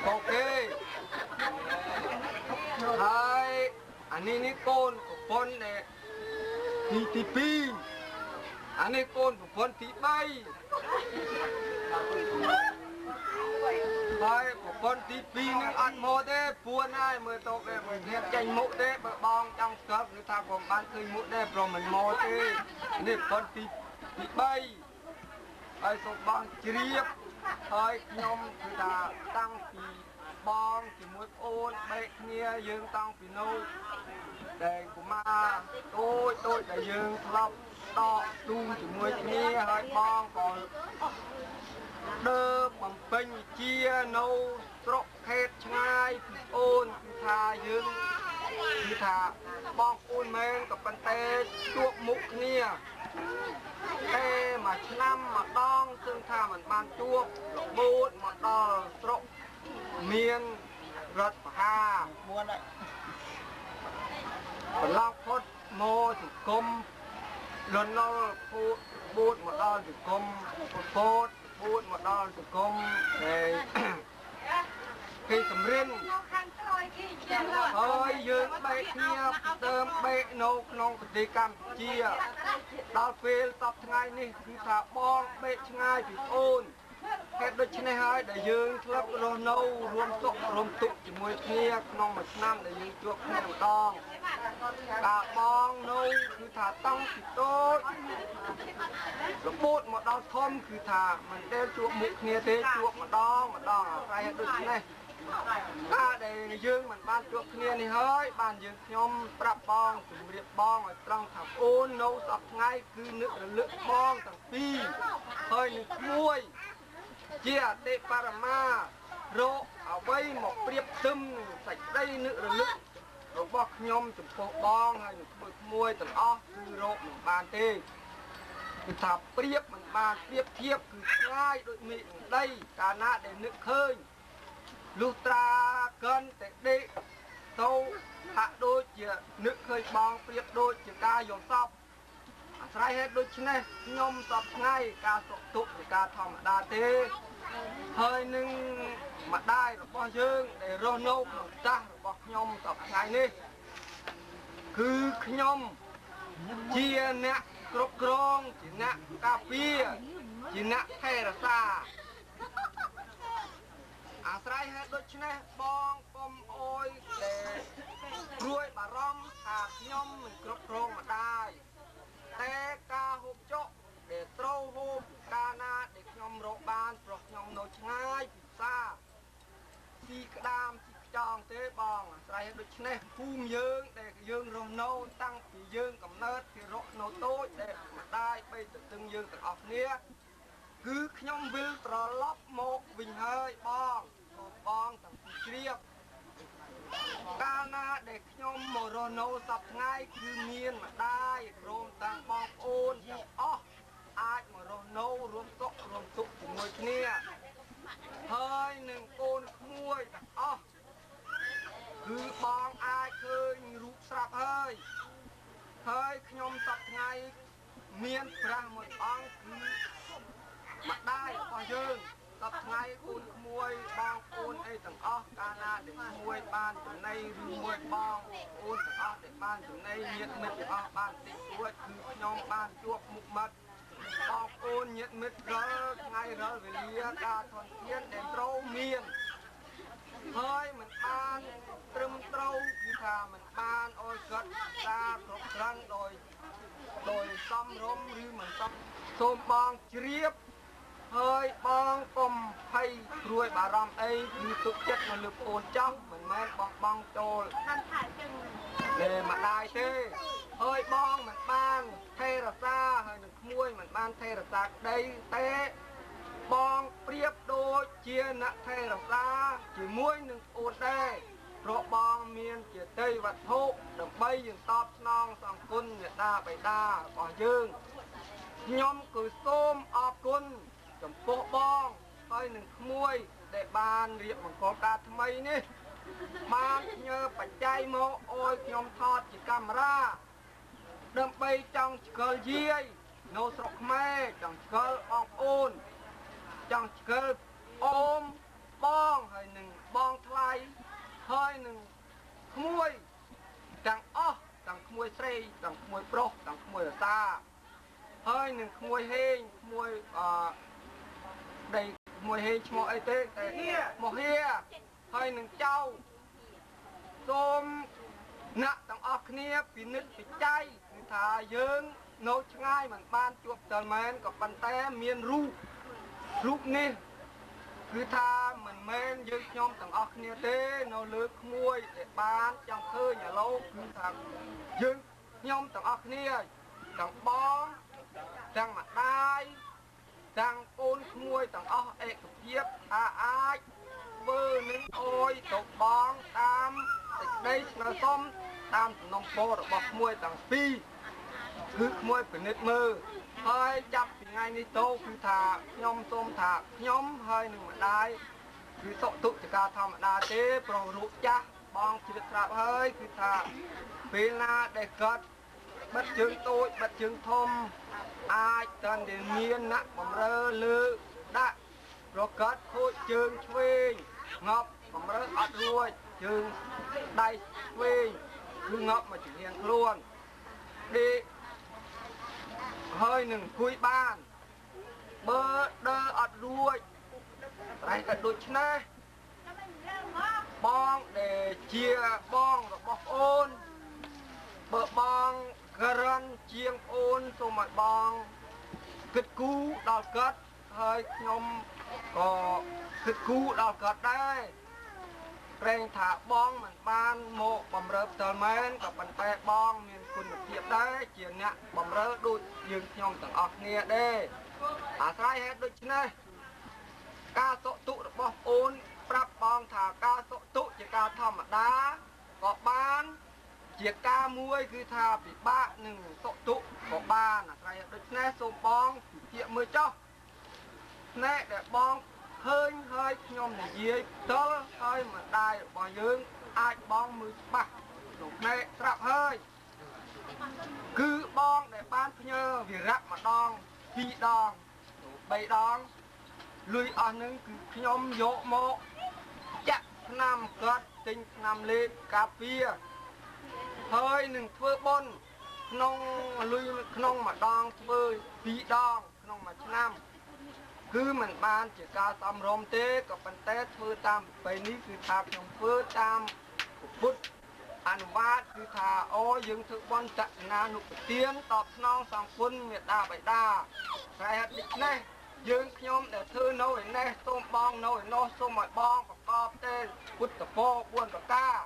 អូខេហើយអានេះកូនប្រពន្ធដែលទី2អានេះកូនប្រពន្ធទី3ហើយប្រពន្ធទី2នឹងអត់មកទេពួនហើយមើលតោកដែរមិនហ៊ានចេញមុខទេបើបងចង់ស្គាល់គឺថាខ្ញុំបានឃើញមុខដែរព្រមមិនមកទេនេះប្រពន្ធទី3 ហើយសូមបងជ្រាបហើយខ្ញុំគឺថាតាំងពីបងជាមួយអូនបែកគ្នាយើងតាំងពីនោះដែលកុមារដូចដែលយើងធ្លាប់ដកទូជាមួយគ្នាហើយបងក៏ដើរបំពេញវិជានៅស្រុកខេត្តឆ្ងាយពីអូនគឺថាយើងគឺថាបងប្អូនមែនក៏ប៉ុន្តែជួបមុខគ្នាតែមួយឆ្នាំម្ដងซึ่ងថាมันបានជួបរបូតមកដល់ស្រុកមានរដ្ឋបហាមួនហើយកន្លងផុតមកសង្គមលន់នល់ពូបូតមកដល់សង្គមពូតបូតមកដល់សង្គមដែលគេសម្រិនហើយយើងបែកគ្នាដើមបែកនៅក្នុងប្រទេសកម្ពុជាដល់ពេលសពថ្ងៃនេះគឺថាបងបែកឆ្ងាយពីអូនហេតុដូច្នេះហើយដែលយើងធ្លាប់រស់នៅរួមសុខរួមទុក្ខជាមួយគ្នាក្នុងមួយឆ្នាំដែលយើងជួបគ្នាម្ដងការបងនៅគឺថាតាំងពីតូចរបូតមកដល់ធំគឺថាមិនដែលជួបមុខគ្នាទេជួបម្ដងអាស្រ័យដូចនេះការដែលយើងមិនបានជួបគ្នានេះហើយបានយើងខ្ញុំប្រាប់បងជម្រាបបងឲ្យត្រង់ថាអូននៅសពថ្ងៃគឺនឹករលឹកបងទាំងពីរហើយនឹងមួយជាអតិបរមារកអ្វីមកប្រៀបផ្ទឹមនឹងសេចក្តីនឹករលឹករបស់ខ្ញុំចំពោះបងហើយនឹងក្មួយទាំងអស់គឺរកមិនបានទេគឺថាប្រៀបមិនបានប្រៀបធៀបគឺឆ្ងាយដូចមេឃនឹងដីកាលណាដែលនឹកឃើញលុះត្រាកិនតែដេកទៅហាក់ដូចជានឹកឃើញបងប្រៀបដូចជាការយល់សប្តិអាស្រ័យហេតុដូច្នេះខ្ញុំសពថ្ងៃការសុខទុក្ខជាការធម្មតាទេហើយនឹងម្ដាយរបស់យើងដែលរស់នៅក្នុងផ្ទះរបស់ខ្ញុំសពថ្ងៃនេះគឺខ្ញុំជាអ្នកគ្រប់គ្រងជាអ្នកការពារជាអ្នកថែរក្សាអាស្រ័យហេតុដូច្នេះបងកុំអោយដែលព្រួយបារម្ភថាខ្ញុំមិនគ្រប់គ្រងម្ដាយតែការហូបចុកដែលត្រូវហូបកាលណាដែលខ្ញុំរកបានព្រោះខ្ញុំនៅឆ្ងាយពីផ្សារទីក្តាមទីខ្យងទេបងអាស្រ័យដូច្នេះភូមិយើងដែលយើងរស់នៅតាំងពីយើងកំណើតពីរកនៅតូចដែលម្ដាយបីទៅទឹងយើងទាំងអស់គ្នាគឺខ្ញុំវិលត្រឡប់មកវិញហើយបងទាំងពីរជ្រាបកាលណាដែលខ្ញុំមករស់នៅសពថ្ងៃគឺមានម្ដាយព្រមទាំងបងប្អូនទាំងអស់អាចមករស់នៅរួមសុខរួមទុក្ខជាមួយគ្នាហើយនឹងកូនក្មួយទាំងអស់គឺបងអាចឃើញរូបស្រាប់ហើយខ្ញុំសពថ្ងៃមានព្រះមួយអង្គគឺម្ដាយរបស់យើងសពថ្ងៃកូនក្មួយបងប្អូនអីទាំងអស់កាលណាដែលក្មួយបានចំណៃឬមួយបងប្អូនទាំងអស់ដែលបានចំណៃញាតិមិត្តទាំងអស់បានតិចតួចគឺខ្ញុំបានជួបមុខមាត់បងប្អូនញាតិមិត្តរាល់ថ្ងៃរាល់វេលាការធនធានដែលត្រូវមានហើយមិនបានត្រឹមត្រូវគឺថាមិនបានអោយគាត់ការគ្រប់គ្រាន់ដោយសំរុំឬមិនសមសូមបងជ្រាបហើយបងកុំភ័យព្រួយបារម្ភអីគឺទុកចិត្តនៅលើប្អូនចង់មិនមែនបងចូលតែម្ដាយទេហើយបងមិនបានថែរក្សាហើយនឹងក្មួយមិនបានថែរក្សាក្តីតែបងប្រៀបដូចជាអ្នកថែរក្សាជាមួយនឹងប្អូនដែរព្រោះបងមានជាតីវត្ថុដើម្បីយើងតបស្នងសងគុណមេត្តាបិតារបស់យើងខ្ញុំគឺសូមអរគុណចំពោះបងហើយនឹងក្មួយដែលបានរៀបបង្កប់ការថ្មីនេះបានញើបច្ច័យមកអោយខ្ញុំថតជាកាមេរ៉ាដើម្បីចង់ឆ្កល់យាយនៅស្រុកខ្មែរចង់ឆ្កល់បងប្អូនចង់ឆ្កល់អូមបងហើយនឹងបងថ្លៃហើយនឹងក្មួយទាំងអស់ទាំងក្មួយស្រីទាំងក្មួយប្រុសទាំងក្មួយរសាហើយនឹងក្មួយហេងក្មួយដីក្មួយហេងឈ្មោះអីទេតែមកហៀហើយនឹងចៅសូមអ្នកទាំងអស់គ្នាពិនិត្យពិច័យគឺថាយើងនៅឆ្ងាយមិនបានជួបតែមែនក៏ប៉ុន្តែមានរូប រូបនេះគឺថាមិនមែនយើងខ្ញុំទាំងអស់គ្នាទេនៅលើក្មួយដែលបានចង់ឃើញឥឡូវគឺថាយើងខ្ញុំទាំងអស់គ្នាទាំងបងទាំងម្ដាយទាំងកូនក្មួយទាំងអស់ឯកភាពថាអាចធ្វើនឹងអុយទៅបងតាមសេចក្តីស្នើសុំតាមសំណុំពររបស់ក្មួយទាំងពីរគឺក្មួយពិនិត្យមើលហើយចាប់ពីថ្ងៃនេះទៅគឺថាខ្ញុំសូមថាខ្ញុំហើយនឹងម្ដាយគឺសុខទុក្ខជាការធម្មតាទេព្រោះរូបចាស់បងជ្រាបស្រាប់ហើយគឺថាពេលណាដែលកើតបិទជើងតូចបិទជើងធំអាចតាន់តែមានអ្នកបំរើលើដាក់រកកើតខូចជើងឆ្វេងងាប់បំរើអត់រួចជើងដៃឆ្វេងគឺងាប់មកជារៀងខ្លួនដេកហើយនឹងអង្គុយបានបើដើរអត់រួចតែក៏ដូច្នេះបងដែលជាបងរបស់អូនបើបងក្រាន់ជាងអូនសូមឲ្យបងគិតគូរដល់គាត់ហើយខ្ញុំក៏គិតគូរដល់គាត់ដែរប្រែងថាបងមិនបានមកបំរើផ្ទាល់មែនក៏ប៉ុន្តែបងមានគុណភាពដែរជាអ្នកបំរើដូចយើងខ្ញុំទាំងអស់គ្នាដែរអាស្រ័យហេតុដូច្នេះការសុខទុក្ខរបស់អូនប្រាប់បងថាការសុខទុក្ខជាការធម្មតាក៏បានជាការមួយគឺថាពិបាកនឹងសុខទុក្ខក៏បានអាស្រ័យដូច្នេះសូមបងជាមើលចោះផ្នែកដែលបងឃើញហើយខ្ញុំនិយាយផ្ទាល់ហើយម្ដាយរបស់យើងអាចបងមើលច្បាស់ក្នុងផ្នែកស្រាប់ហើយគឺបងដែលបានផ្ញើវិរៈម្ដង2ដង3ដងលុយអស់នឹងគឺខ្ញុំយកមកចាក់ឆ្នាំគាត់ទិញឆ្នាំលេបការពារហើយនឹងធ្វើបុណ្យក្នុងលុយក្នុងម្ដងធ្វើ2ដងក្នុងមួយឆ្នាំគឺមិនបានជាការសំរុំទេក៏ប៉ុន្តែធ្វើតាមប្រពៃណីគឺថាខ្ញុំធ្វើតាមពុទ្ធអនុវាទគឺថាអូយើងធ្វើបុណ្យតណានុពទានតបស្នងសងគុណមេដាបិតាតែហេតុដូច្នេះយើងខ្ញុំដែលធ្វើនៅឯនេះសូមបងនៅឯនោះសូមឲ្យបងប្រកបទេពុទ្ធពរ4ប្រការ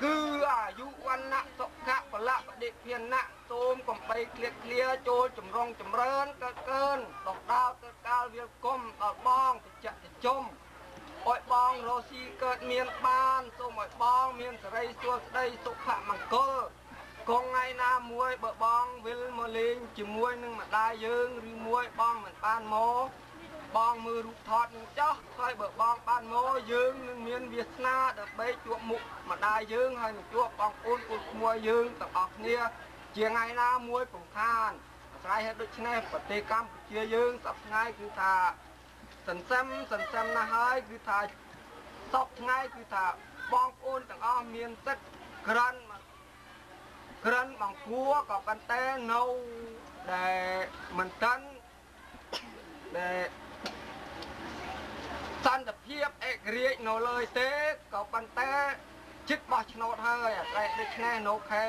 គឺអាយុវណ្ណៈសុខៈបលៈបដិភានៈសូមកំបីឃ្លៀកឃ្លាចូលចម្រុងចម្រើនកើតកើនដកដាលទៅកាលវាគុំដល់បងតិចតិចុំឲ្យបងរស់ស៊ីកើតមានបានសូមឲ្យបងមានសេរីសួស្តីសុខមង្គលកងថ្ងៃណាមួយបើបងវិលមកលេងជាមួយនឹងម្ដាយយើងឬមួយបងមិនបានមកបងមើលរូបថតនឹងចោះហើយបើបងបានមកយើងនឹងមានវាសនាដើម្បីជួបមុខម្ដាយយើងហើយនឹងជួបបងប្អូនគូក្មួយយើងទាំងអស់គ្នាជាថ្ងៃណាមួយពំខានអាស្រ័យហេតុដូច្នេះប្រទេសកម្ពុជាយើងសប្តាហ៍គឺថាសន្សំណាស់ហើយគឺថាសពថ្ងៃគឺថាបងប្អូនទាំងអស់មានសិទ្ធិក្រាន់បង្គាក៏ប៉ុន្តែនៅដែលមិនតាន់ដែលសន្តិភាពឯករាជ្យនៅលើទេក៏ប៉ុន្តែជិតបោះឆ្នោតហើយអាស្រ័យដូច្នេះនៅខែ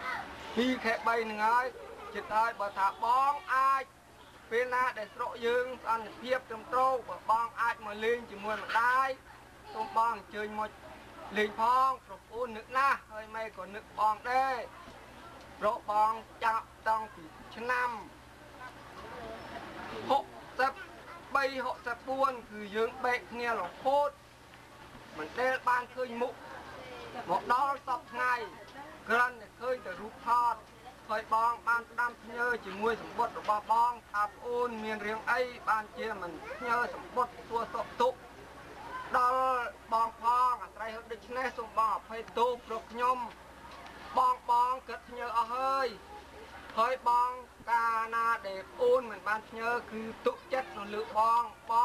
2ខែ3នឹងហើយជិតហើយបើថាបងអាចពេលណាដែលស្រុកយើងសន្តិភាពត្រឹមត្រូវបើបងអាចមកលេងជាមួយម្ដាយសូមបងអញ្ជើញមកលេងផងប្រពន្ធនឹកណាស់ហើយម៉ែក៏នឹកបងដែរព្រោះបងចាប់តាំងពីឆ្នាំ63 64គឺយើងបែកគ្នារហូតមិនដែលបានឃើញមុខមកដល់សពថ្ងៃគ្រាន់តែឃើញតែរូបថតហើយបងបានផ្ដាំផ្ញើជាមួយសម្បត្តិរបស់បងថាប្អូនមានរឿងអីបានជាមិនផ្ញើសម្បត្តិសួរសុខទុក្ខដល់បងផងអាស្រ័យដូច្នេះសូមបងអភ័យទោសព្រោះខ្ញុំបងគិតផ្ញើអស់ហើយបងកាលណាដែលប្អូនមិនបានផ្ញើគឺទុកចិត្តនៅលើបងព្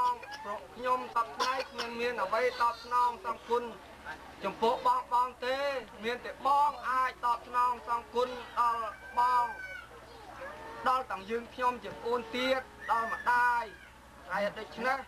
រោះខ្ញុំសប្តាហ៍គ្មានអ្វីតបស្នងសងគុណចំពោះបងទេមានតែបងអាចតបស្នងសងគុណដល់បងដល់ទាំងយើងខ្ញុំជាប្អូនទៀតដល់ម្ដាយហើយដូច្នេះ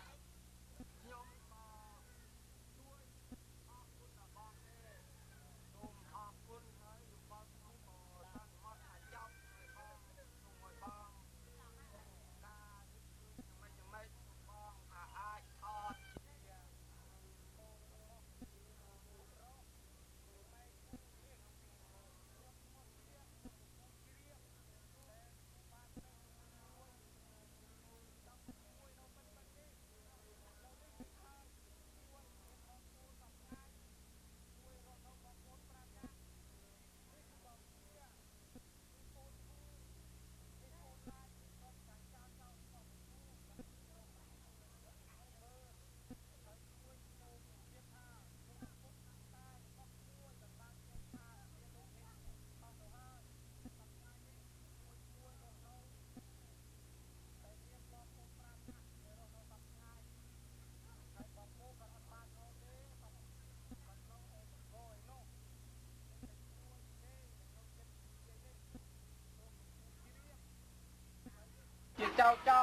เจ้า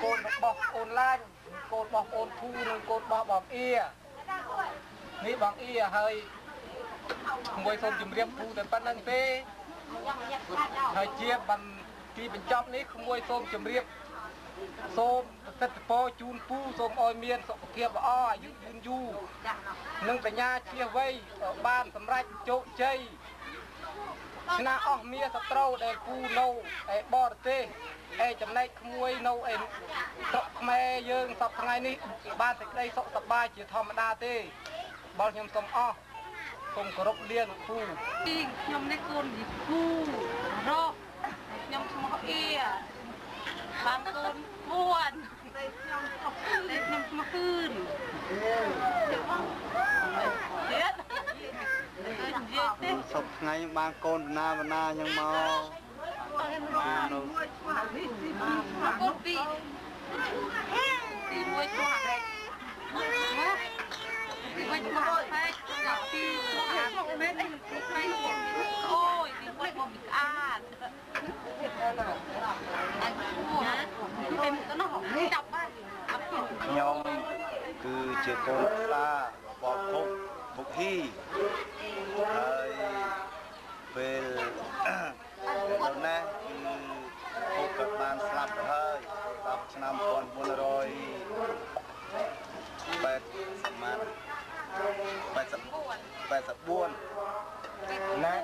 โกนบอกโอนล้านโกนบอกโอนทูนึงโกนบอกเอียนี่บอกเอียเฮ้ยมวยส้มจุ่มเรียบทูแต่ปั้นนั่งเต้เฮ้ยเจี๊ยบบันที่เป็นจอบนี้ขโมยส้มจุ่มเรียบส้มตัดโปจูนปูส้มออยเมียนสกเทียบอ้อยืนยูนึ่งแต่ยาเชี่ยไว้บ้านสำรัจโจเจยชนะออกเมียสตรูเด็กปูโนไอ้บอร์เต้ไอ้จำในขโมยโนไอ้ตกแม่ยืงสับไงนี่บ้านติดได้สกสบายจีธรรมดาเต้บอลยำสมอ้อผมกรบเลี้ยงปูยำในกลยิปูรอบยำสมเอียบางคนบ้วนเล็กยำมาคืนศพไงบางโกนนายังมาโกนปีมวยสว่างเลยมวยสว่างเลยปีสว่างเม็ดโอ้ยมวยบอมบิกอาดเป็นก็น้องจับบ้านยองคือเจ้าโกนตาบอกบุกฮีเป็นคนนั้นคือพบกับบ้านสลับเลยกับชนามก่อนบุญรอย80บุญนะ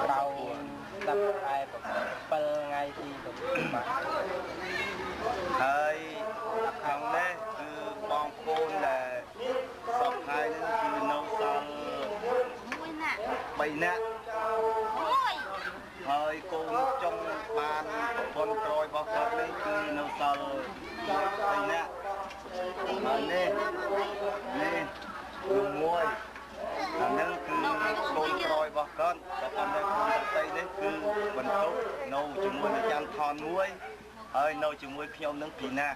เราตับไอ้แบบเปิลไงที่แบบเฮ้ยครั้งนี้คือบองปูนแหละสอบไทยนั่นคือโนซัลใบหน้าเฮ้ยกูจงบานคนโปรยบอกกันนี่คือโนซัลใบหน้านี่คือมวยนั่นคือคนโปรยบอกกันแต่คนในคนไทยนี่คือบรรทุกโนจมวยในจำทอนมวยเฮ้ยโนจมวยขยมนั่งปีหน้า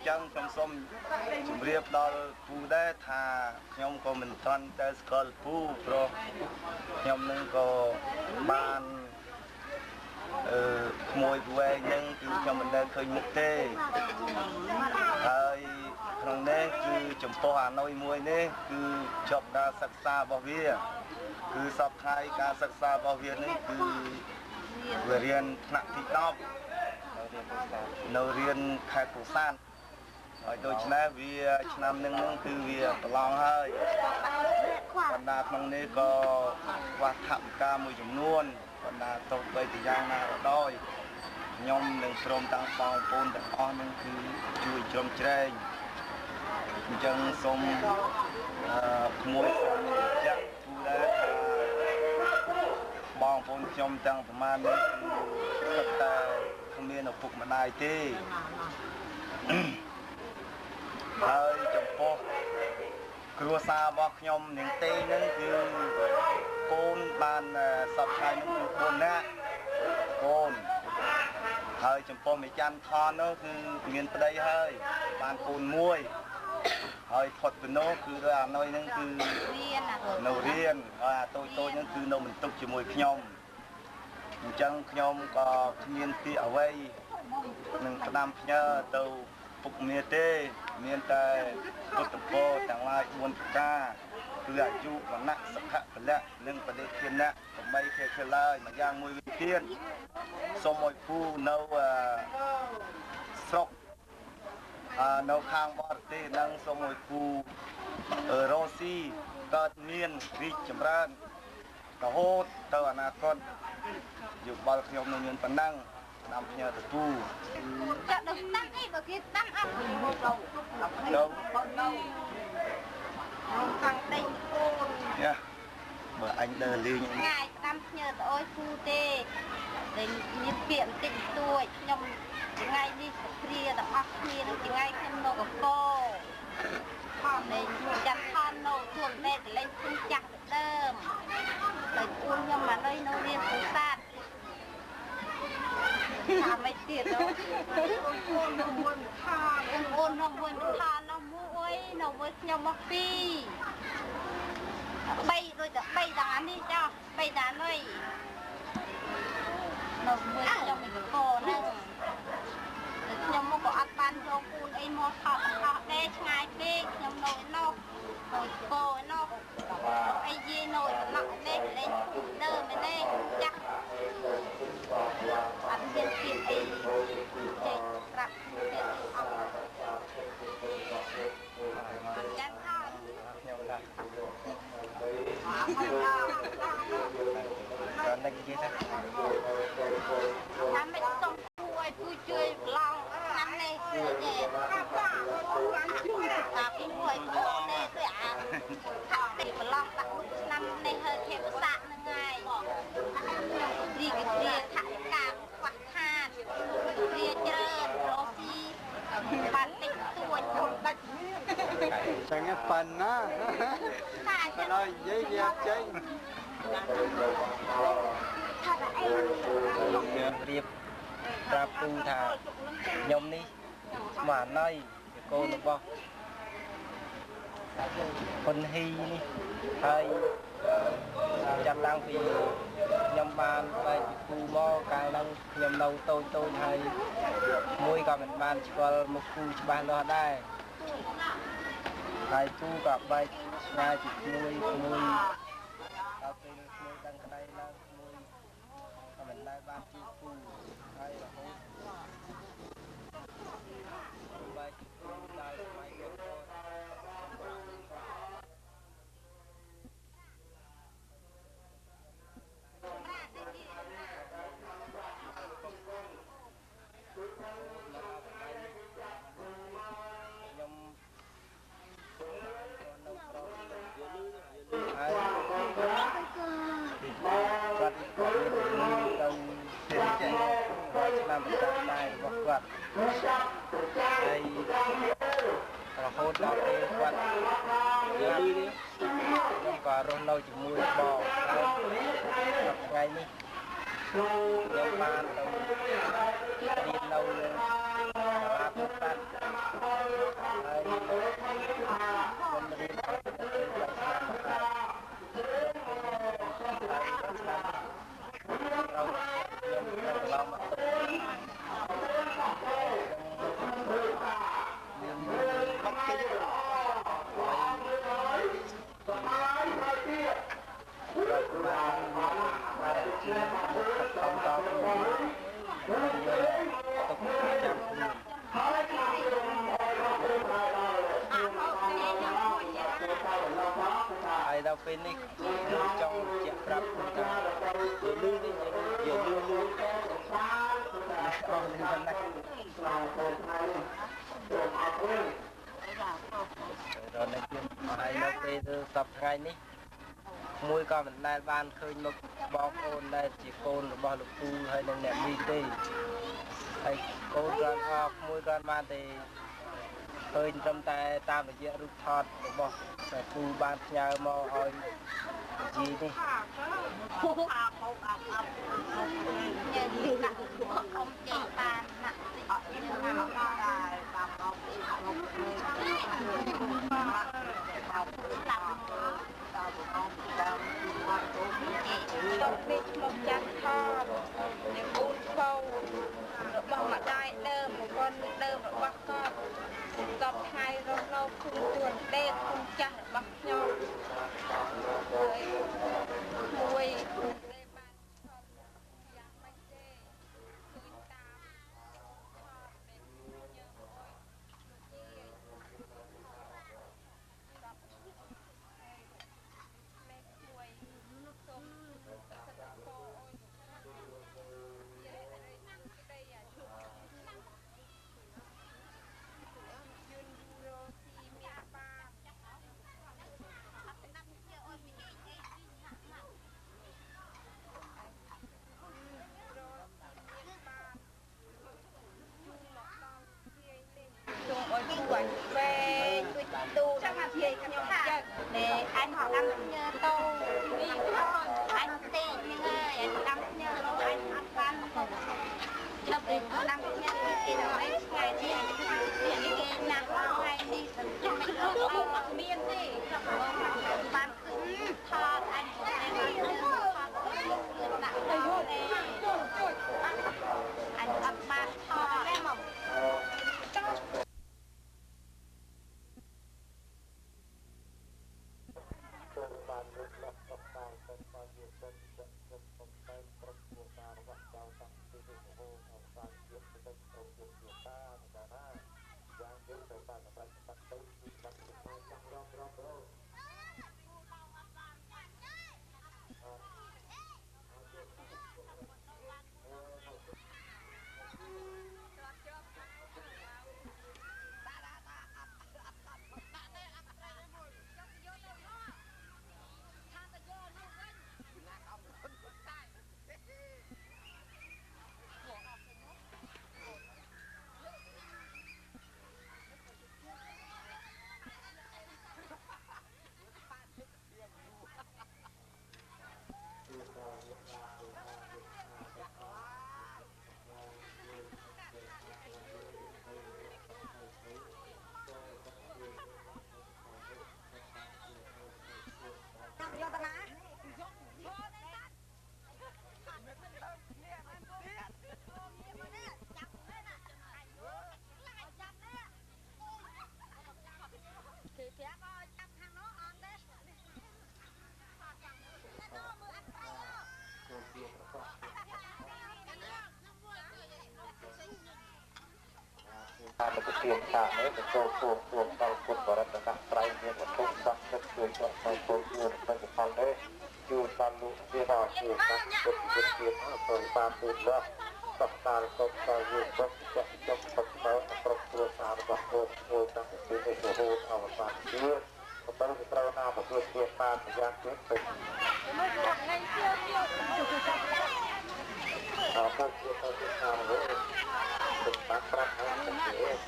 จังต้องส้มจุ่มเรียบเราปูได้ทายมก็มันตอนแต่สกอลปูโปรยมนึงก็บานมวยผู้ใหญ่ยังคือยมมันได้เคยมุกเต้ครั้งนี้คือจุ่มโปหาน้อยมวยนี่คือจบการศึกษาบวิเวียคือสอบไทยการศึกษาบวิเวียนี่คือเรียนหนักที่นอกเราเรียนแค่กุศลโดยชนะวิชนะหนึ่งคือวิตลองให้บรรดาครั้งนี้ก็วัดทำการมวยจำนวนบรรดาตกไปที่ย่างนาดอยยมหนึ่งพรมตั้งฟองปูนแต่อ้อนึงคือช่วยจมเจริญจังสมมวยจักผู้ได้บองปูนจมตั้งประมาณนี้คือแต่ขมิ้นเอาปุกมาได้ที่เฮ้ยจมโปครัวซาบอกยมหนึ่งตีนั่นคือโกนบานสอบชายนั่นคือโกนนะโกนเฮ้ยจมโปมีจันทอนนั่นคือเงินไปได้เฮ้ยบานโกนมวยเฮ้ยถอดเป็นโน่คือเรื่องน้อยนั่นคือโนเรียนโตนั่นคือโนมันตุกจมูกยมจังยมก็เมียนตีเอาไว้หนึ่งดำเนื้อเต่าปุกเมียเต้เมียนแต่ตุตโปต่างลายวนกาเพื่ออายุวันนักสักขะไปแล้วหนึ่งประเด็นเทียนนะผมไม่เคยเลยมาย่างมวยวิเทียนสมวยผู้เนาสกเนาข้างบอร์ตีนั่งสมวยผู้โรซี่เกิดเมียนริจำรันกระโหดเต่าอนาคตอยู่บอลขยมเงินปนังนำเนื้อตะปูจะดึงตั้งให้บกิตั้งอัพเราตั้งเต็งโอนเนี่ยเมื่ออันเดินลีง่ายนำเนื้อตะโอยฟูเต้เดินยืดเปลี่ยนติดตัวยมง่ายนี่เคลียร์แต่อัพเคลียร์นั่นง่ายขึ้นโนกับโก้เดินจัดทอนโนส่วนเต้แต่เล่นขึ้นจักเดิมเลยอุ่นยมมาเลยโนเรียนฟูซ่าทำไม่ติดแล้วโอนน้ำมันทานน้ำมวยยมมาปีใบโดยจะใบดังนี้เจ้า bây giờ nói nó mới cho mình cô nè nhưng mà có ăn ban cho cuốn ấy mua thọ đây ngày đi nhưng nồi cô nó ấy gì nồi nặng lên đơ mình lên chắc ăn viên thịt ấy chạy rạp thịt ăn chán thon còn đây kia thế năm mấy tông vui vui chơi lòng năm nay vui về cái mùi cô này tôi ăn thì mà lòng tặng năm nay hơi thêm sạn nữa ngay đi cái kia thải cam quạt than kia chơi rô xi bàn tích tuổi không bật chẳng nghe phần á phải nói giấy đẹp chơi điệp ra tu thà nhom đi mà nay cô nó bao con hi đi hay chặt lang vì nhom ban về cù mo cài lang nhom đầu tôi hay môi cả mình ban cho một cù ban đó đây hay tu cả bài ngay chỉ môi tao tên môi đang đây là môi cả mình đây ban chi cù hay là hốt bài đây bài cái làm một tay hoặc quạt đây là hốt đau tê quạt làm và rồi lâu chỉ mua bò ngày đi nhưng mà đi lâu là tốt tan đây mình đi ai đâu bên này trong chợ rap ta giờ lư đi giờ lư con lên bên này rồi này kia ai đâu bên tập ngày ní môi con mình nay ban khơi một bó côn đây chỉ côn là bó lục tu hay là nẹp đi tê hay côn con học môi con ban thì khơi trong tay ta phải dễ rút thọt bó phải tu ban nhờ mò hỏi gì đi không chỉ bàn nặng trong đi một chăn thon để buôn phâu bông mà đai đơ một con đơ một bắt con tập hai rong lâu khung tuần đen khung chăn bắt nhau mùi มันจะเปลี่ยนฉากเลยจะโชว์ตัวเราคนบริษัทไตรเนี่ยมันต้องสักสักตัวจะไปโชว์ตัวมันจะฟังได้อยู่ตามลุที่เราอยู่สักตัวเป็นเกียรติตัวตามตัวละสัปดาห์ก็จะอยู่ก็จะจบสัปดาห์ครบตัวสามวันตัวตั้งแต่โอ้โหเอาสามเดือนก็ต้องตระหนักตัวเกี่ยวกับยาเสพติดเอาพวกเกี่ยวกับทางเลยเป็นปากรักให้เป็นเอง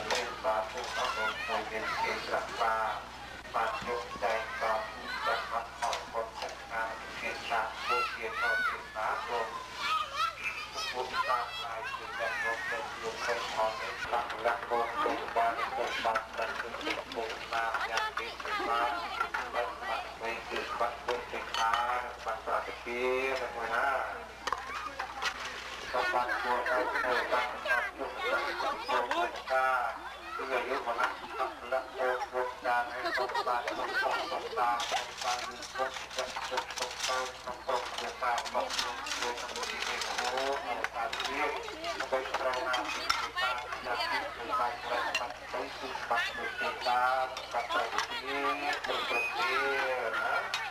เป็นปากผู้ต้องโดนตัวเป็นเอกลักษณ์ปากยกใจปากจะพัดผ่อนคนจัดการเกี่ยวกับผู้เกี่ยวกับเกี่ยวกับผู้ตามลายคือแบบรถเป็นยุคเป็นพอในปากรักโบกเป็นการเป็นปากรักคือผู้ตามอย่างที่เป็นมาเป็นปากไม่คือปากเป็นสินค้าปากปลาตะเกียบนะฮะสบัดตัวเราเปิดตั้งแต่ยุคตัวกาเพื่อยุคของนักขับและโบกการให้สบัดตกตาตกยุคตกตาตกตัวตาตกตัวตาที่เป็นโอ้ตาที่เป็นเราหน้าที่ตาอยากที่เป็นตาแต่ปัดไปสู่ปัดเป็นตาปัดไปที่เป็นตัวเองนะ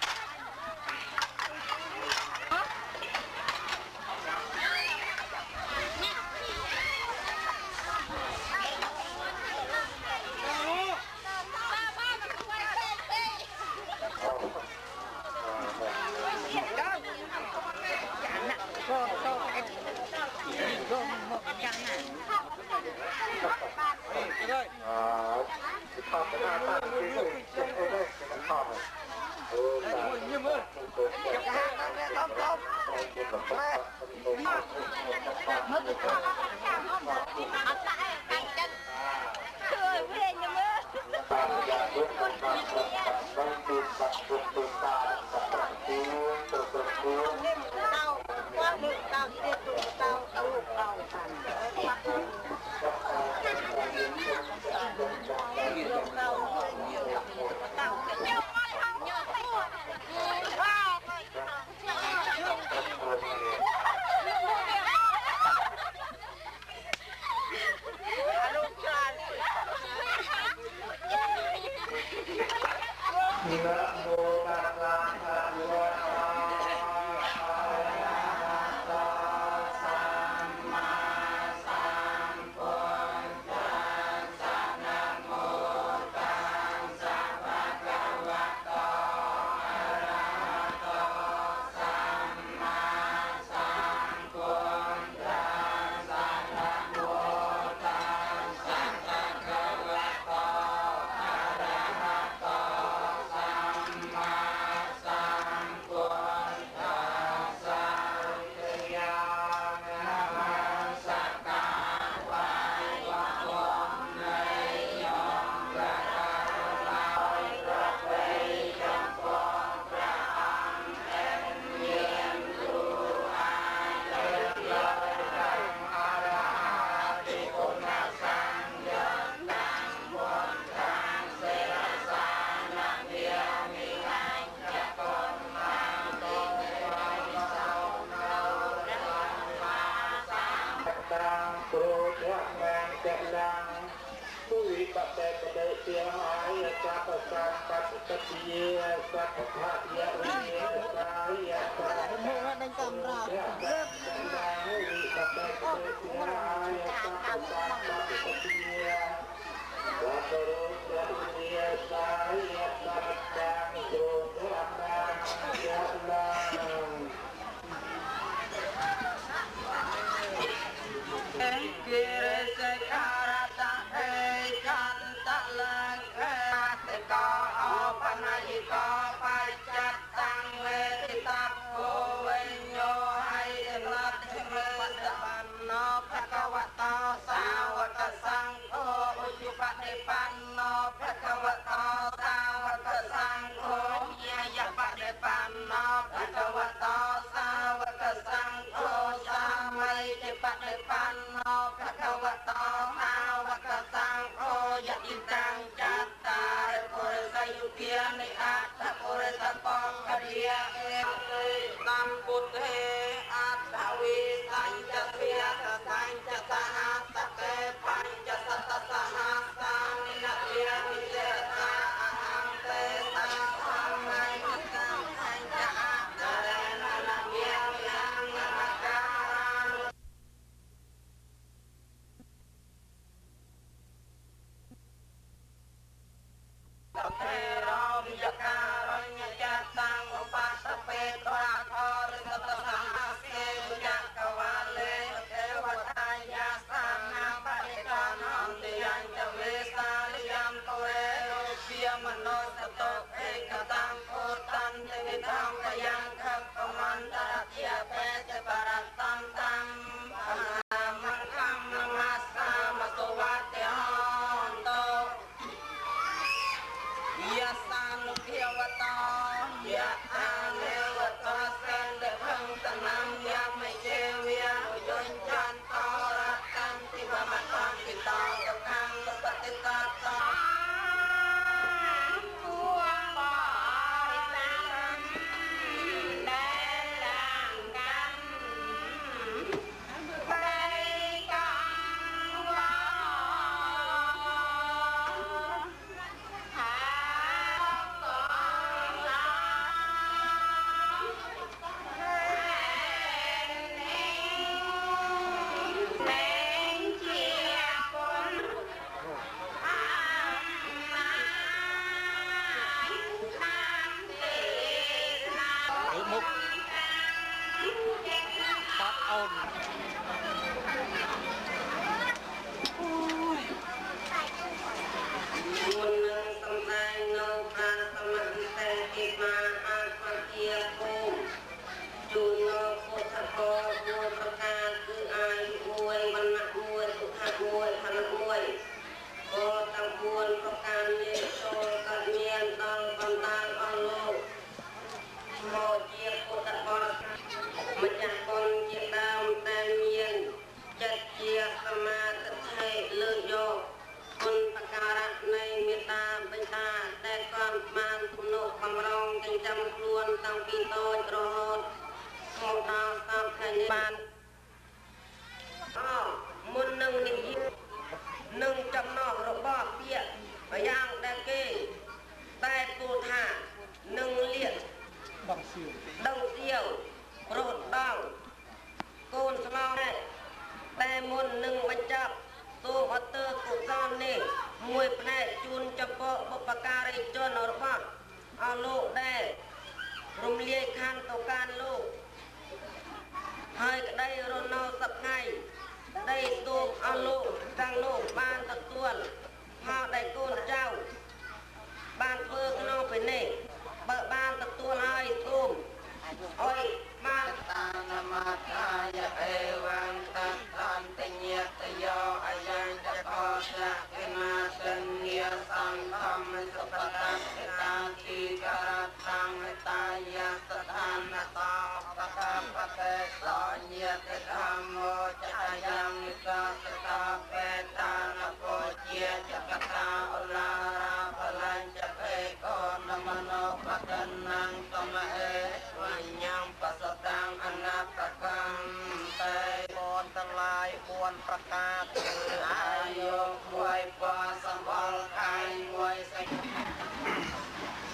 អ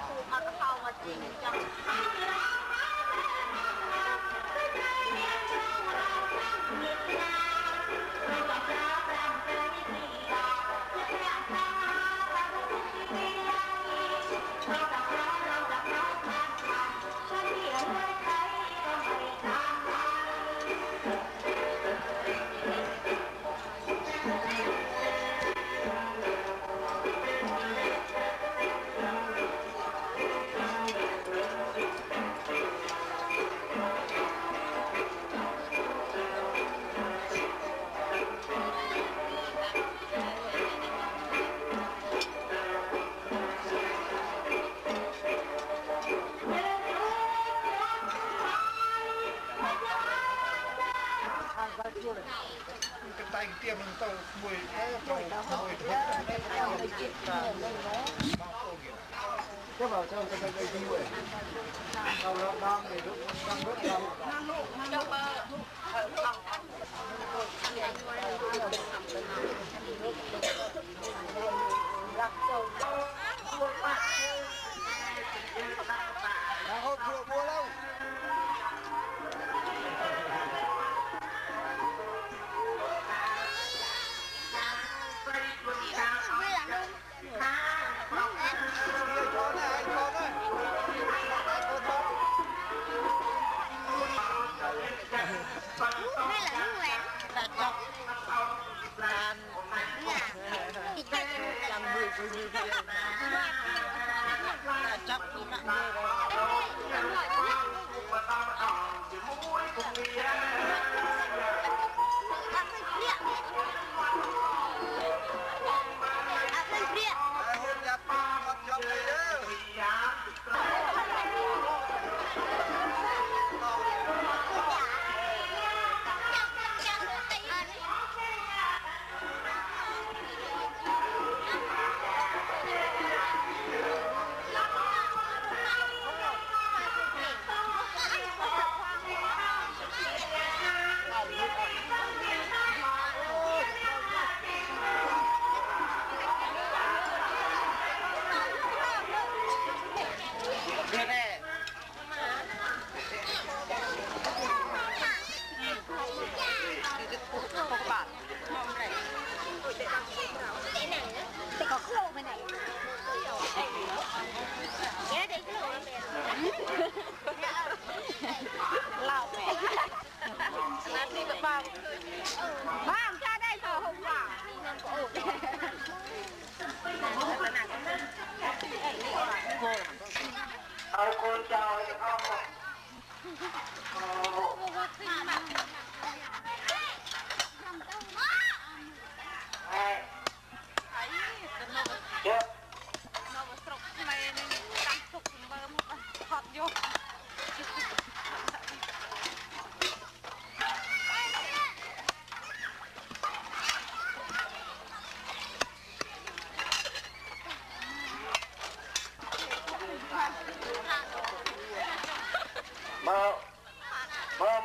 គូមកខោមកទីចឹង cái tay tiêm mình tàu mùi tàu mùi cái vào trong cái gì vậy tàu nó đang để lúc đang đốt đang hốt thừa mua lâu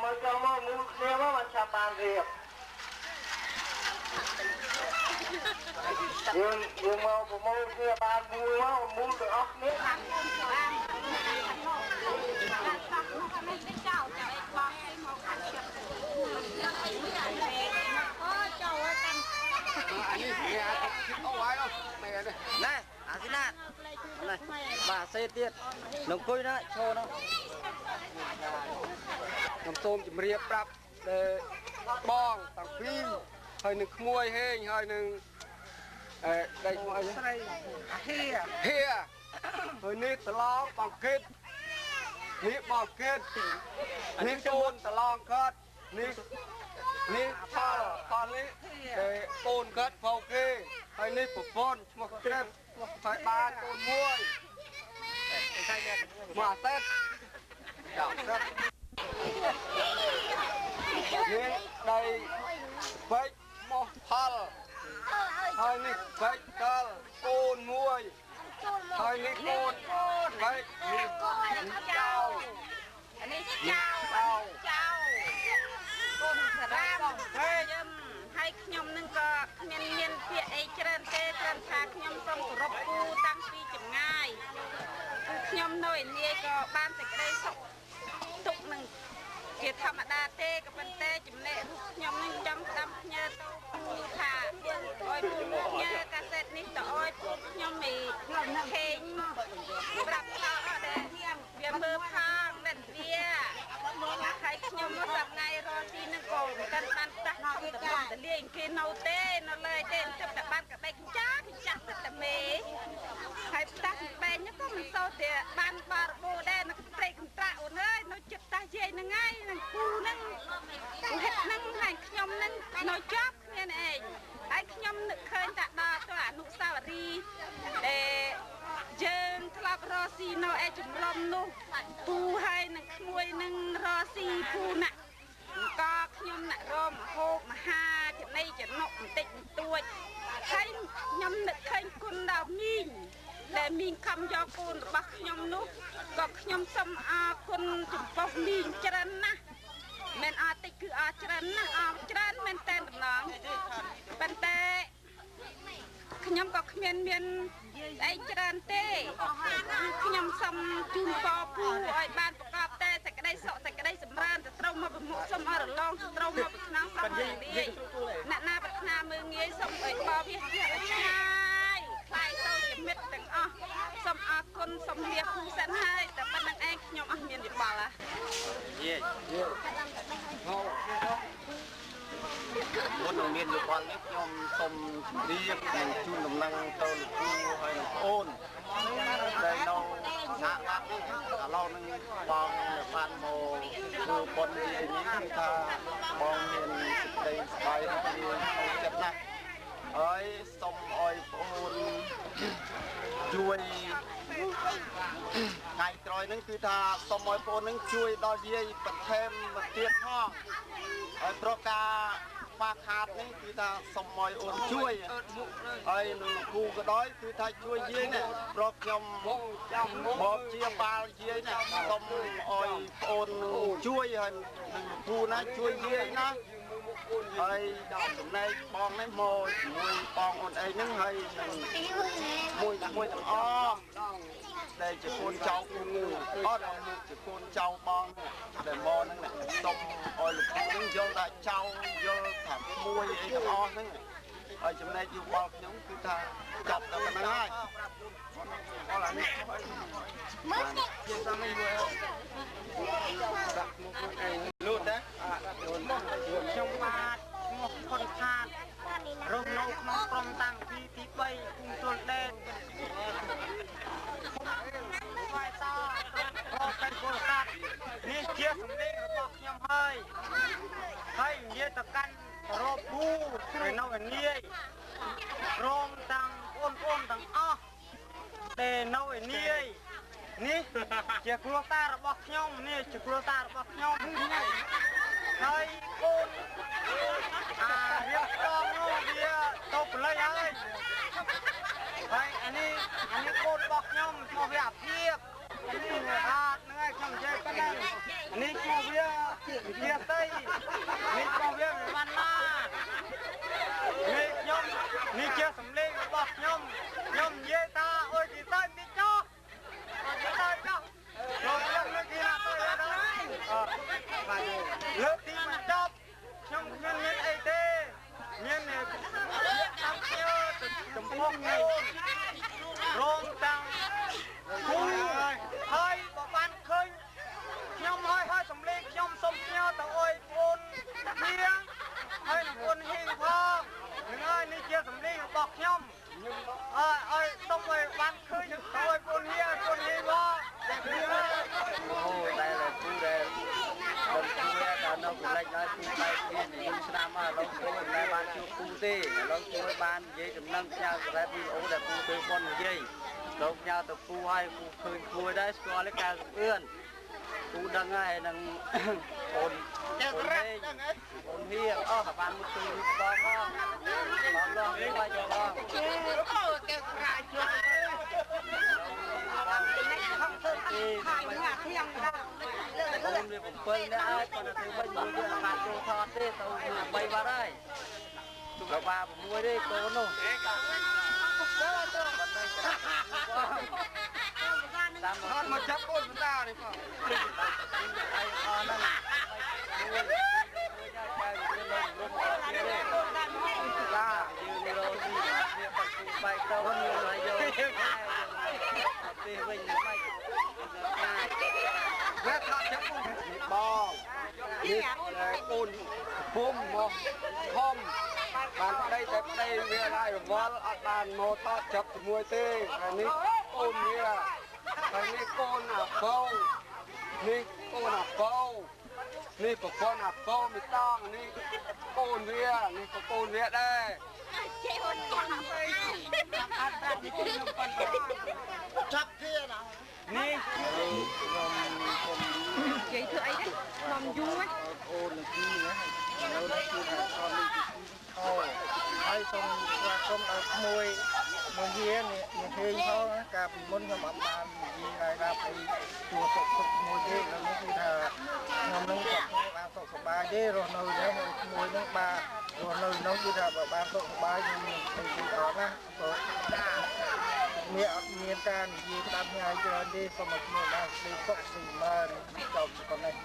mới cho mua mua kia mà chả bàn việc nhưng mà mua kia bàn mua được ốc nước này à xin nè này bà xe tiết nông côi đó cho nó nông tôm chỉ riệp đập để bong tặng phim hơi nâng muôi hên hơi nâng đây mọi người hia hơi nít tờ long bằng kết nít bằng kết nít tôn tờ long kết nít pha nít để tôn kết phao kê hơi nít của con một kết phải ba tôn muôi mà tết chọn rất đây vết một thal hai nít vết cờ côn muôi hai nít côn vết nít chào chào côn sả thếให้ខ្ញុំនឹងក៏មានពាក្យអីច្រើនទេត្រឹមថាខ្ញុំសូមគោរពគូតាំងពីចម្ងាយ ខ្ញុំនៅឯនាយក៏បានសេចក្តីសុខទុកនឹងជាធម្មតាទេក៏ប៉ុន្តែចំណេះខ្ញុំនឹងចង់ស្ដាប់ផ្ញើទៅពូថាអើយពូផ្ញើកាសែតនេះទៅអើយពូខ្ញុំមីខេងប្រាប់ថាអត់ដែរវាមើលផាងមិនវាហើយខ្ញុំមកសប្ងៃរកទីនឹងក៏មិនកាន់បានតាស់ខ្ញុំទៅទៅលាយគេនៅទេនៅលើទេទឹកតែបានកបេកចាស់ទឹកតែមេហើយតាស់បែងក៏មិនសូវទេបានបារបូដែរនៅព្រៃកន្ត្រាក់អូនអើយនៅចិត្តតាស់យាយហ្នឹងហើយនឹងគូហ្នឹងហេតុហ្នឹងហើយខ្ញុំហ្នឹងនៅជាប់គ្នាឯងហើយខ្ញុំនឹកឃើញតែដល់ទៅអនុស្សាវរីយ៍យើងធ្លាប់រស់ស៊ីនៅឯជំរំនោះពូហើយនឹងក្មួយនឹងរស់ស៊ីពូណាក់ក៏ខ្ញុំណាក់រមហូបមហាចំណៃចំណុកបន្តិចបន្តួចហើយខ្ញុំនឹកឃើញគុណដល់មីងដែលមីងខំយកកូនរបស់ខ្ញុំនោះក៏ខ្ញុំសូមអរគុណចំពោះមីងច្រើនណាស់មិនអត់តិចគឺអរច្រើនណាស់អរច្រើនមែនតែម្ដងប៉ុន្តែខ្ញុំក៏គ្មានមានអីច្រើនទេខ្ញុំសូមជូនពរពូឲ្យបានប្រកបតែសេចក្តីសុខសេចក្តីសម្រើនទៅត្រូវមកប្រមុខសូមអរឡងត្រូវមកប្រាថ្នាសូមឲ្យលាយអ្នកណាប្រាថ្នាមើងងាយសូមឲ្យបោវាជាឆ្ងាយខ្លាយទៅជាមិត្តទាំងអស់សូមអរគុណសូមលាគូសិនហើយតែប៉ុណ្្នឹងឯងខ្ញុំអត់មានយោបល់យាយមុននឹងមានយោបល់នេះខ្ញុំសូមជម្រាបនិងជូនដំណឹងទៅលោកគ្រូហើយនិងប្អូនដែលនៅសហគមន៍នេះឥឡូវនឹងបងបានមកធ្វើបុណ្យនេះគឺថាបងមានសេចក្តីសប្បាយរីករាយក្នុងចិត្តណាស់ហើយសូមឲ្យប្អូនជួយថ្ងៃក្រោយហ្នឹងគឺថាសូមឲ្យប្អូនហ្នឹងជួយដល់យាយបន្ថែមមកទៀតផងហើយប្រការខ្វះខាតនេះគឺថាសូមឲ្យអូនជួយហើយនឹងគ្រូក៏ដោយគឺថាជួយយាយនេះប្រកខ្ញុំមកជាបាលយាយនេះសូមឲ្យប្អូនជួយហើយនឹងគ្រូណាជួយយាយណាហើយដល់ចំណែកបងនេះមកជាមួយបងអូនអីហ្នឹងហើយនឹងមួយទាំងអស់ដែលជាកូនចៅគ្រូអត់ជាកូនចៅបងដែលមកហ្នឹងសូមឲ្យលោកគ្រូហ្នឹងយល់ថាចៅយល់ថាមួយអីទាំងអស់ហ្នឹងហើយចំណែកយោបល់ខ្ញុំគឺថាចាប់តែប៉ុណ្្នឹងហើយអរនេះមើលជាសាមីមួយដាក់មកខ្លួនឯងលូតណាខ្ញុំបាទឈ្មោះខុនខាតរស់នៅក្នុងក្រុមតាំងពីទី3គុំទួលដេតហើយតរកเป็นពលរដ្ឋនេះជាសម្លេងរបស់ខ្ញុំហើយនិយាយទៅកាន់រកពូហើយនៅឯនាយព្រមទាំងបងប្អូនទាំងអស់ដែលនៅឯនាយនេះជាគ្រួសាររបស់ខ្ញុំនេះជាគ្រួសាររបស់ខ្ញុំហើយកូនរៀបចំនោះវាទៅប្លែកហើយអានេះកូនរបស់ខ្ញុំឈ្មោះវាអាភិបនេះអាហ្នឹងហើយខ្ញុំនិយាយប៉ុណ្ណឹងនេះឈ្មោះវាស្អីនេះឈ្មោះវាវណ្ណានេះខ្ញុំនេះជាសម្លេងរបស់ខ្ញុំនិយាយថាអើយទីទៅទីចុះលោកលើកទីណាទៅដល់លើកទីមកចប់ខ្ញុំគ្មានអីទេមានតាមខ្ញុំទៅចំពោះនេះរងតាំងគូហើយបើបានឃើញខ្ញុំហើយសំលេងខ្ញុំសូមផ្ញើទៅអុយប្អូននាងហើយនឹងប្អូនហ៊ីងផងនឹងហើយនេះជាសំលេងរបស់ខ្ញុំអើយសូមឲ្យបានឃើញអុយប្អូននាងប្អូនហ៊ីងផងអូដែលគូដែលខ្ញុំជួយដល់នៅកន្លែងហើយគូបែកគ្នាខ្ញុំស្ដាប់មកឥឡូវជួយមិនដែលបានជួបគូទេឥឡូវជួយបាននិយាយដំណឹងផ្ញើសារ៉េតវីដេអូដែលគូធ្វើប៉ុននិយាយលោកផ្ញើទៅគូឲ្យគូឃើញគួយដែរស្គាល់ឯកការអឿនគូដឹងហើយនឹងអូនចេះរ៉ាក់ដឹងហ៎អូនហៀងអស់បានមកជួយបងផងបងឡងនេះបាយចបងអូកែស្រាយជួយអូនវា7នាក់ហើយគាត់ទៅធ្វើវិញមួយវាបានចូលថតទេទៅ3បាត់ហើយទៅបា6ទេកូននោះ អត់មកចាប់កូនបណ្ដានេះផងអាយអស់ហ្នឹងចាយើងរកទីវាបាក់បែកទៅហើយយកទីវិញមិនវាថាចាប់កូនបងនេះកូនពុំមកខំបានប្តីតែប្តីវាហើយរវល់អត់បានមកតតចាប់ជាមួយទេហើយនេះកូនវាហើយនេះកូនអាបោនេះកូនអាបោនេះប្រពន្ធអាបោមិនតងនេះកូនវានេះក៏កូនវាដែរចាប់គ្នាណានេះនិយាយធ្វើអីទេខ្ញុំយូរអូននឹងទីណានៅនេះគឺថាខំនេះអូហើយសូមស្វាគមន៍ដល់ក្មួយមកយានេះហេងផងកាលពីមុនខ្ញុំអត់បាននិយាយឲ្យដល់អីជួសុខសុខមួយទេដល់នេះគឺថាខ្ញុំនឹងក៏បានសុខសប្បាយទេរស់នៅនេះក្មួយនឹងបាទរស់នៅនោះគឺថាបើបានសុខសប្បាយខ្ញុំមានទីអត់ណាក៏មានអត់មានការនិយាយតាមញ៉ាយច្រើនទេសូមឲ្យខ្ញុំបានស្ដីសុខស្ដីមើលចប់ប៉ុណ្ណេះ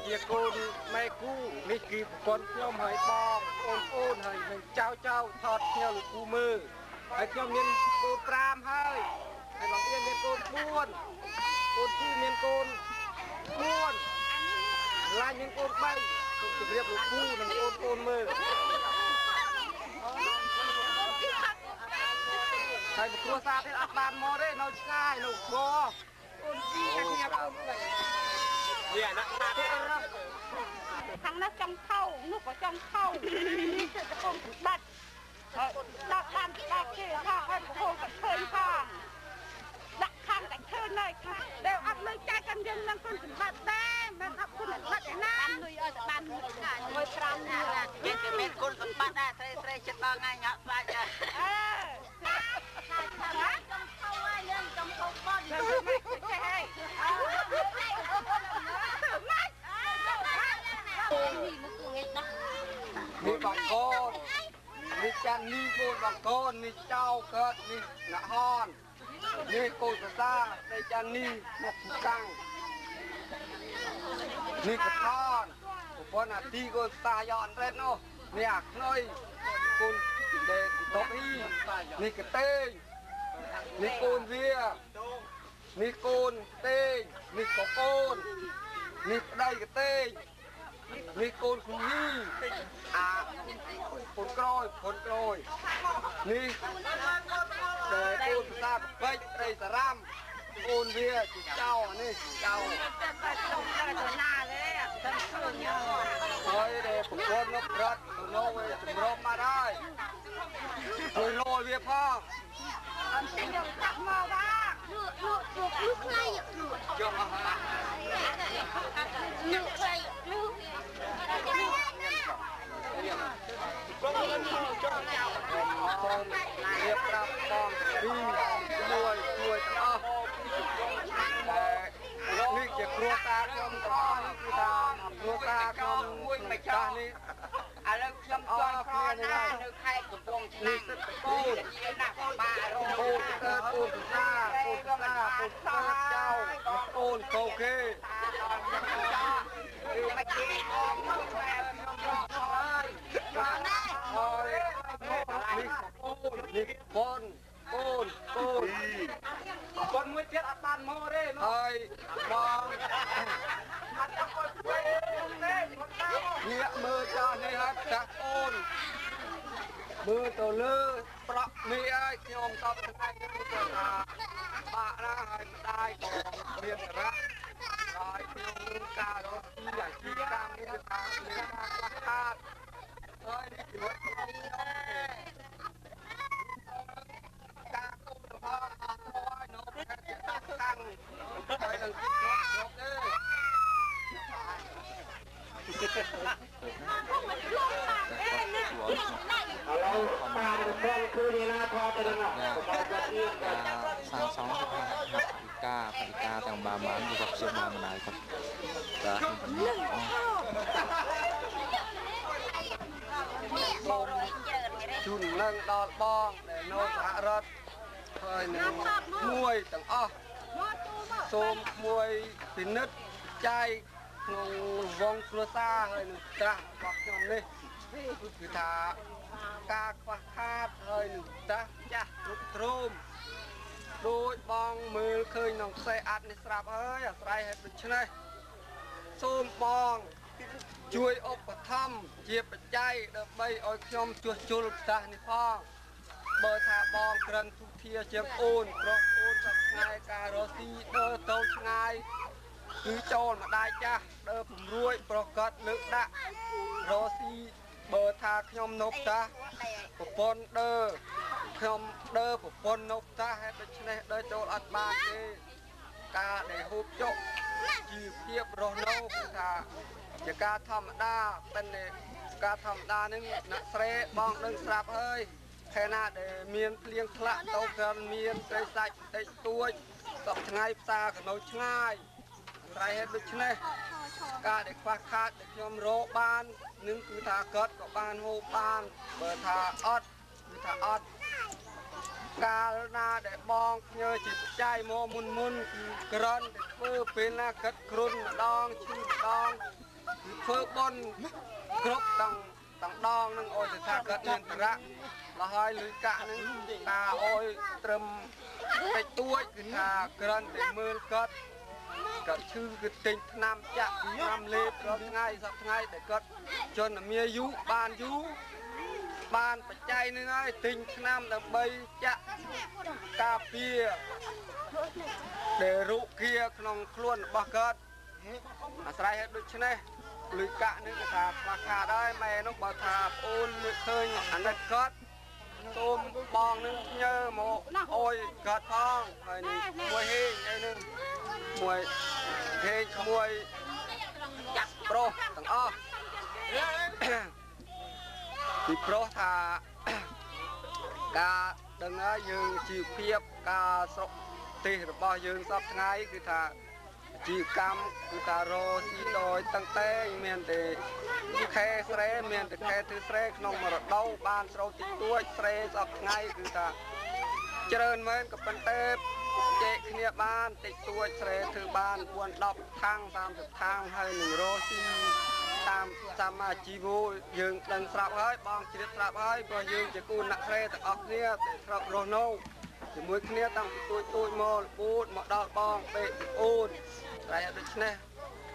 ជាកូនម៉ែគូនេះគឺប្រពន្ធខ្ញុំហើយបងអូនហើយនឹងចៅថតខ្ញុំលោកគូមើលហើយខ្ញុំមានកូន5ហើយបងប្អូនមានកូន4កូនគូមានកូន4ឡាញមានកូន3ជម្រាបលោកគូនិងកូនមើលហើយគ្រួសារទៀតអត់បានមកទេនៅឆ្ងាយនៅបកូនជីតែគ្នាកូនវាណាស់ណាស់ខាងនោះចង់ខោនោះក៏ចង់ខោនេះគឺកូនបាត់ដាក់តាមដាក់គេថាអត់ហូរតែឃើញផងដាក់ខាងតែឃើញនៅខាងដែលអត់លុយចាយកាន់យើងនឹងគុណសម្បត្តិដែរមិនអត់គុណសម្បត្តិឯណាបានលុយឲ្យតែបានលុយឆ្ងាយមួយ5ណាយើងគេមានគុណសម្បត្តិដែរស្រីចិត្តដល់ថ្ងៃញ៉ាំស្លាច់ដែរចំខោឲ្យយើងចំខោបនមិនចេះហីនេះបងកូននេះចាន់នេះកូនបងកូននេះចៅកើតនេះអ្នកហននេះកូនសាសាđâyចាន់នេះមកកាំងនេះកថនប្រពន្ធអាទីកូនសាយកអត់រ៉េតនោះនេះអាខ្នុយកូនដែលតបអ៊ីនេះកតេងនេះកូនវានេះកូនតេងនេះក៏កូននេះប្តីកតេងនេះកូនគ្រូហ៊ីអាកូនក្រោយនេះដែលកូនភាសាពេជ្រត្រីសារ៉ាំកូនវាជាចៅនេះចៅតែចង់ទៅណាទេអត់ទៅឃើញហើយដែលប្រពន្ធនោះរត់ទៅនោះវាជំរំមកហើយជួយលោវាផងអត់ខ្ញុំដាក់មកបាទលក់ខ្លៃយកអស់ហើយលក់ខ្លៃលក់បងរៀបប្រាប់បង2ជួយអស់នេះជាគ្រួសារខ្ញុំទាំងអស់គឺថាគ្រួសារខ្ញុំមួយម្ចាស់នេះឥឡូវខ្ញុំចង់ខនណានៅខេត្តកំពង់ឆ្នាំងកូនជាណាស់បាទរងកូនកើតកូនភាសាកូនចៅកូនកោគេមកជិះអមមកខ្ញុំរកហើយបាទហើយនេះនេះបងមួយទៀតអត់បានមកទេហើយបងអត់ទៅជួយទេងាកមើលចោលនេះហើយចាស់អូនមើលទៅលើប្រក់នេះហើយខ្ញុំតបថ្ងៃនេះទៅថាបាក់ណាស់ហើយម្ដាយក៏រៀនសារៈហើយខ្ញុំការរកអាជីវកម្មនេះគឺថាមានការខ្វះខាតហើយនេះជីវិតខ្ញុំការគប់របស់អត់thôi nó sẽ tăngហើយនឹងគ្រប់ទេមកមកលុបមកអេ សាងសង់កាទាំងបានយកជាបានម្ដាយគាត់តាជូននឹងដល់បងដែលនៅសហរដ្ឋហើយនឹងមួយទាំងអស់សូមមួយពិនិត្យចាយក្នុងវងគ្រួសារហើយនឹងត្រាស់របស់ខ្ញុំនេះគឺថាការខ្វះខាតហើយនឹងត្រាស់ចាស់គ្រប់ទ្រោមដោយបងមើលឃើញក្នុងខ្សែអាត់នេះស្រាប់ហើយអាស្រ័យហេតុដូច្នេះសូមបងជួយឧបត្ថម្ភជាបច្ច័យដើម្បីឲ្យខ្ញុំជួសជុលផ្ទះនេះផងបើថាបងក្រិនទុធាជាងអូនប្រុសអូនសប្តាហ៍ការរស់ស៊ីដើរទៅឆ្ងាយគឺចូលម្ដាយចាស់ដើរពំរួយប្រកាសលើកដាក់រស់ស៊ីបើថាខ្ញុំនៅផ្ទះប្រពន្ធដើរខ្ញុំដើរប្រពន្ធនៅផ្ទះហេតុដូច្នេះដើរចូលអត់បានទេការដែលហូបចុកជីវភាពរស់នៅគឺថាជាការធម្មតាប៉ុន្តែការធម្មតានឹងអ្នកស្រីបងដឹងស្រាប់ហើយខែណាដែលមានភ្លៀងធ្លាក់ទៅគ្រាន់មានត្រីសាច់តិចតួចសពថ្ងៃផ្សារក៏នៅឆ្ងាយស្រ័យហេតុដូច្នេះការដែលខ្វះខាតដែលខ្ញុំរកបាននឹងគឺថាគាត់ក៏បានហូបបានបើថាអត់គឺថាអត់កាលណាដែលបងញើជាបច្ច័យមកមុនគឺក្រិនតែធ្វើពេលណាកាត់គ្រុនម្ដងឈឺម្ដងគឺធ្វើបន់គ្រប់ទាំងដងនឹងអោយទៅថាកាត់មានតរៈលហើយលុយកាក់នឹងតាអោយត្រឹមតិចតួចគឺថាក្រិនតែមើលកាត់ឈឺគឺទិញថ្នាំចាក់ថ្នាំលេបរាល់ថ្ងៃសប្តាហ៍តែគាត់ជន់តែមានយូរបានយូរបានបច្ច័យនឹងហើយទិញថ្នាំដើម្បីចាក់ការពារដែលរុគាក្នុងខ្លួនរបស់គាត់អាស្រ័យហេតុដូច្នេះលុយកាក់នឹងគេថាខ្វះខាតហើយម៉ែនោះបើថាប្អូនលើកឃើញអាណិតគាត់សូមបងនឹងញើមកអុយគាត់ផងហើយនេះមួយហេងអីនឹងមួយហេងមួយចាក់ប្រុសទាំងអស់ពីប្រុសថាការដឹងហើយយើងជីវភាពការស្រុកទេសរបស់យើងសពថ្ងៃគឺថាជីវកម្មគឺថារស់ស៊ីដោយតឹងតែងមានតែខែស្រែមានតែខែធ្វើស្រែក្នុងមរដូវបានស្រូវតិចតួចស្រែសពថ្ងៃគឺថាច្រើនមែនក៏ប៉ុន្តែជែកគ្នាបានតិចតួចស្រែធ្វើបាន4 10ខាង30ខាងហើយនឹងរស់ស៊ីតាមសមាជីវោយើងដឹងស្រាប់ហើយបងជ្រាបស្រាប់ហើយព្រោះយើងជាគូអ្នកស្រែទាំងអស់គ្នាតែស្រាប់រស់នៅជាមួយគ្នាតាំងពីទួយមកលពូតមកដល់បងពេកអូនតែដូច្នេះ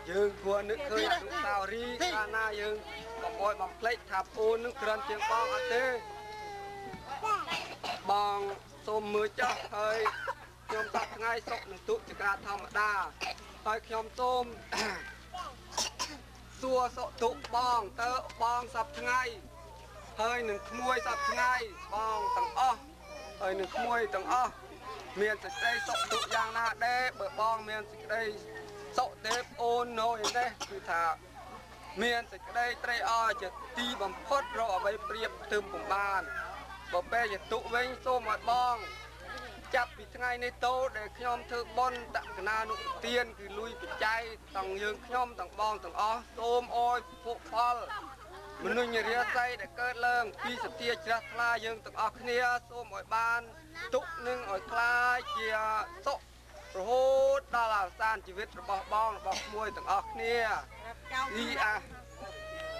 យើងគួរនឹកឃើញអនុស្សាវរីយ៍កាលណាយើងកុំអោយបំភ្លេចថាអូននឹងក្រិនជាងបងអត់ទេបងសូមមើលចោះហើយខ្ញុំសប្តាហ៍ថ្ងៃសុខនឹងទុកជាការធម្មតាហើយខ្ញុំសូមសួរសុខទុកបងតើបងសប្តាហ៍ថ្ងៃហើយនឹងក្មួយសប្តាហ៍ថ្ងៃបងទាំងអស់ហើយនឹងក្មួយទាំងអស់មានសេចក្តីសុខទុកយ៉ាងណាដែរបើបងមានសេចក្តីសុខទេអូននៅឯនេះគឺថាមានសេចក្តីត្រេកអរជាទីបំផុតរកអ្វីប្រៀបផ្ទឹមពុំបានបើពេលយតុវិញសូមឲ្យបងចាប់ពីថ្ងៃនេះតូដែលខ្ញុំធ្វើបុណ្យតក្កណានុទានគឺលុយបច្ច័យទាំងយើងខ្ញុំទាំងបងទាំងអស់សូមអោយភោគផលមនុស្សរាសីដែលកើតឡើងពីសទ្ធាជ្រះថ្លាយើងទាំងអស់គ្នាសូមឲ្យបានទុកនឹងឲ្យคล้ายជាសុខរហូតដល់អវសានជីវិតរបស់បងរបស់មួយទាំងអស់គ្នា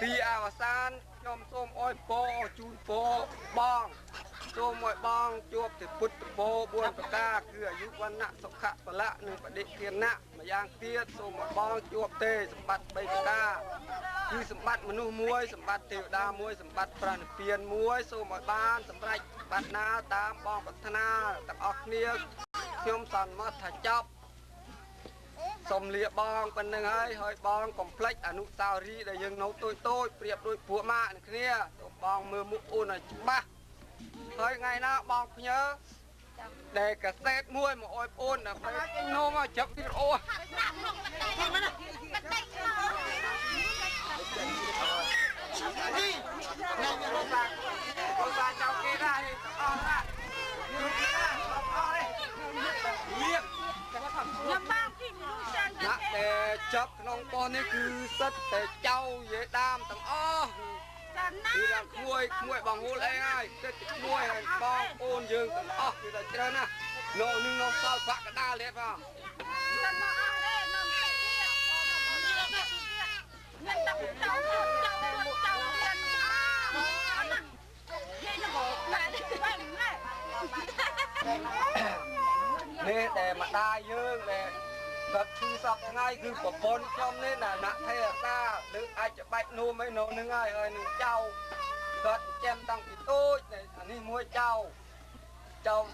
ទីអវសានខ្ញុំសូមអោយពរជូនពរបងសូមឲ្យបងជួបតែពុទ្ធពរ4ប្រការគឺអាយុវណ្ណៈសុខៈពលៈនិងបដិធានៈម្យ៉ាងទៀតសូមឲ្យបងជួបទេសម្បត្តិ3ប្រការគឺសម្បត្តិមនុស្សមួយសម្បត្តិទេវតាមួយសម្បត្តិព្រះនិព្វានមួយសូមឲ្យបានសម្រេចប្រាថ្នាតាមបងប្រាថ្នាទាំងអស់គ្នាខ្ញុំសន្មតថាចប់សូមលាបងប៉ុណ្្នឹងហើយបងកុំភ្លេចអនុស្សាវរីយ៍ដែលយើងនៅតូចប្រៀបដូចពួកម៉ាក់នឹងគ្នាសូមបងមើលមុខអូនឲ្យច្បាស់ហើយថ្ងៃណាបងផ្ញើដែលកាសែតមួយមកអោយបងដើម្បីនោមមកចាប់វីដេអូនេះរោសាចៅគេដែរអស់ chấp nông con này cứ rất để trâu dễ đam tầng o thì là muôi bằng hô lấy ai rất muôi này bao ôn dương tầng o thì là chơi nè nô nhưng nó sao phạt cái đa liệt vào nè để mà đai dương nè vật thư sập ngay cứ của bốn trong nên là nặng thay là ta đừng ai chụp bạch nô mấy nô nương ai ơi nương trâu vật chém tăng thì tôi này anh mua trâu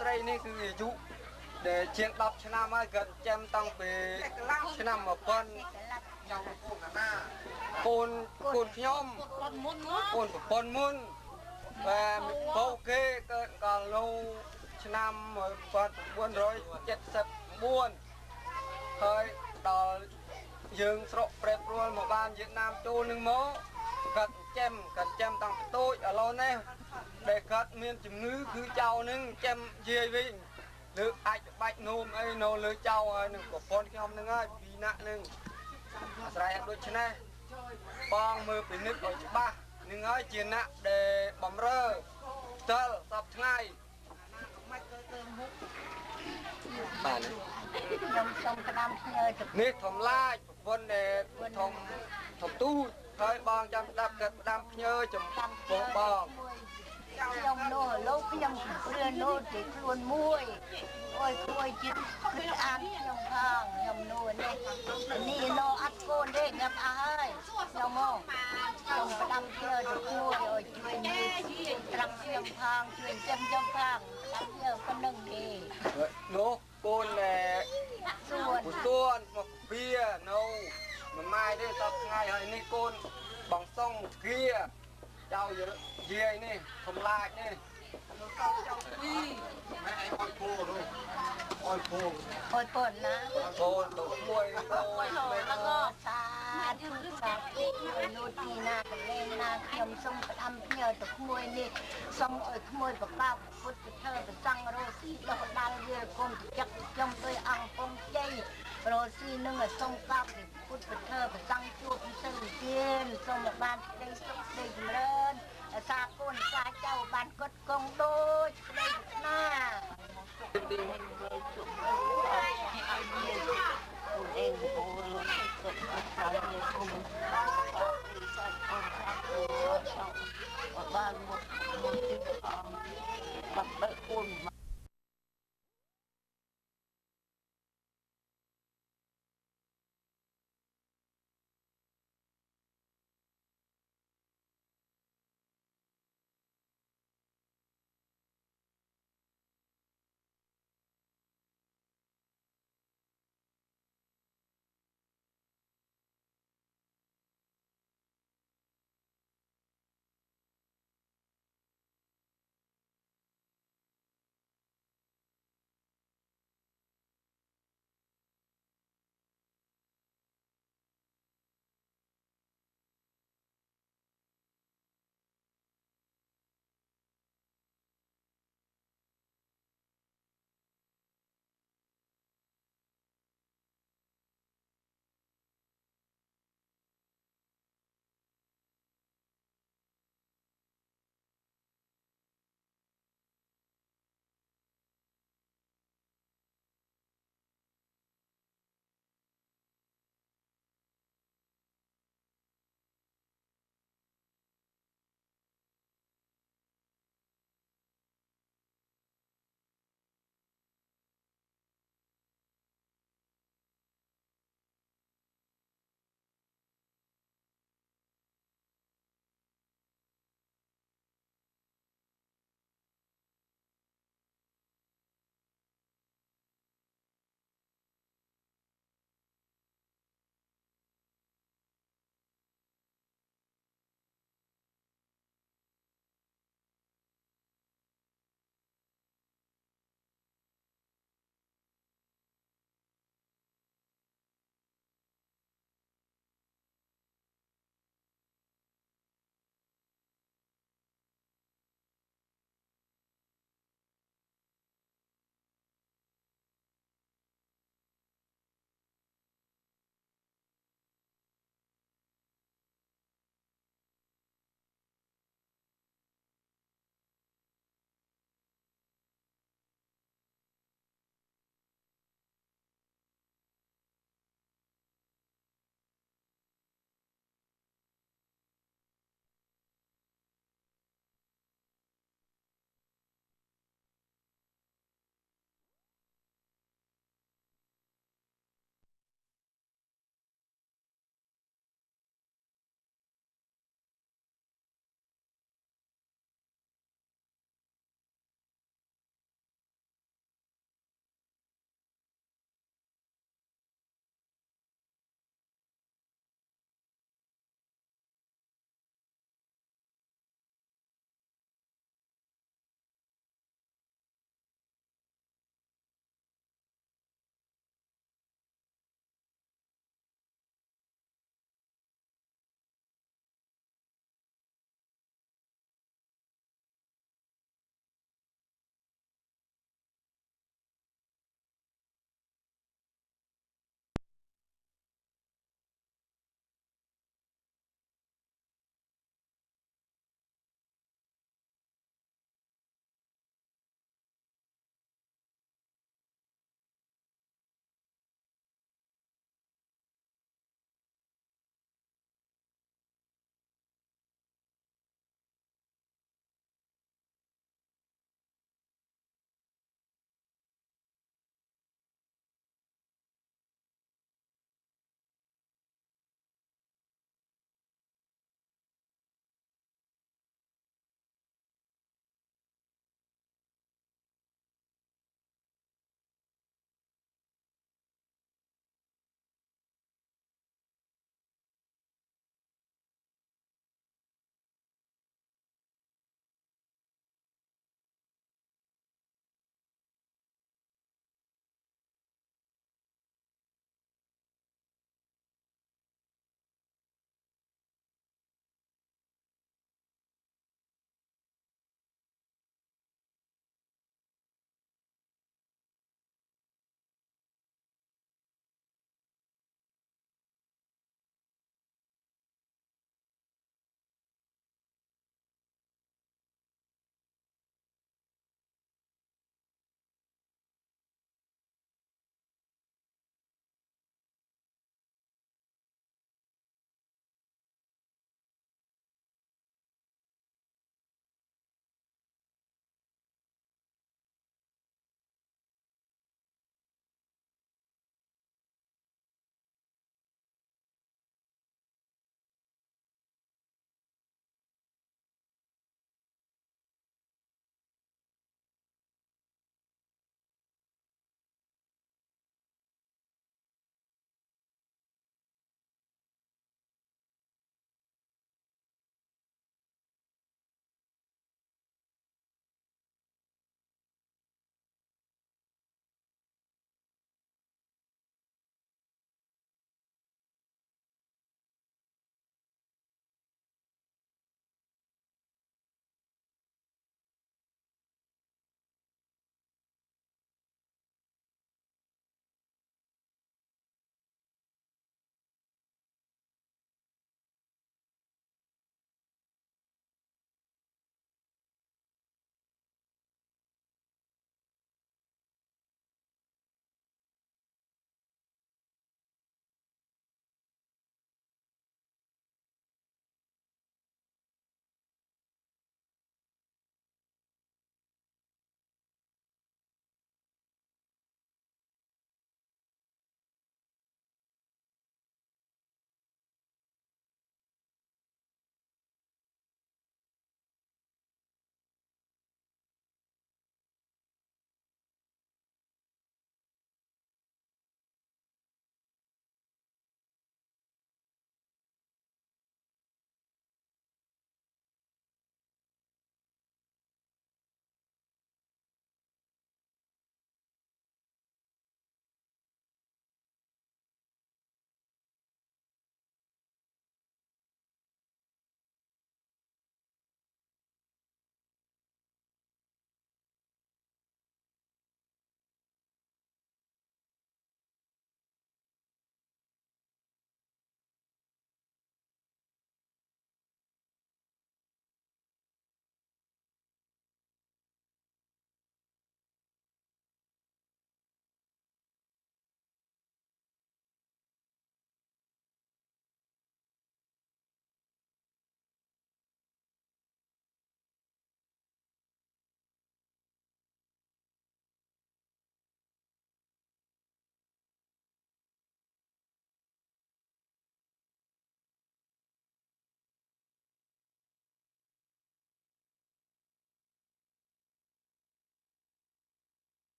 đây này cứ ví dụ để chiến đập cho nam ai gần chém tăng về cho nam một con cồn nhóm cồn muôn và ok còn lâu cho nam một con buôn rồi chết sập buôn hơi đò dương sọ prep luôn một ban Việt Nam châu nương mố cần chém tăng tôi ở lâu nay để cất miền chủng ngữ cứ chào nương chém dê vi được ai bạch nôm ấy nô lưới chào nương của con cái hôm nương ơi vì nặng nương sai đôi chân này bong mưa bị nước ở ba nương ơi chiến nặng để bấm rơ tơ tập ngay bà này nít thầm la vấn đề thầm tu thôi bong chăm đạp gật đam nhớ chấm bộ bong trong nô lâu trong rửa nô để luôn muôi ôi chín cứ ăn trong hàng nô này ni nô ăn côn đấy ngập ai trong mông trong đam nhớ được muôi rồi chuyện như trăng trong hàng chuyện trong hàng đam nhớ con nâng đi nô côn này xuân một bia nâu mà mai đây tập ngày hơi ni côn bằng sông một kia chào gì này không lại này ôi côn na côn tổ muôi xa người nô tì na lên na nhầm sông âm nhờ tập muôi đi sông ở muôi bậc bao phút thơ bậc trăng rồi xí đâu đang về con chắc trong tôi ăn con chay rồi xí nâng ở sông cao thì phút bậc thơ bậc trăng chuột sông tiên sông một ban đây sông lên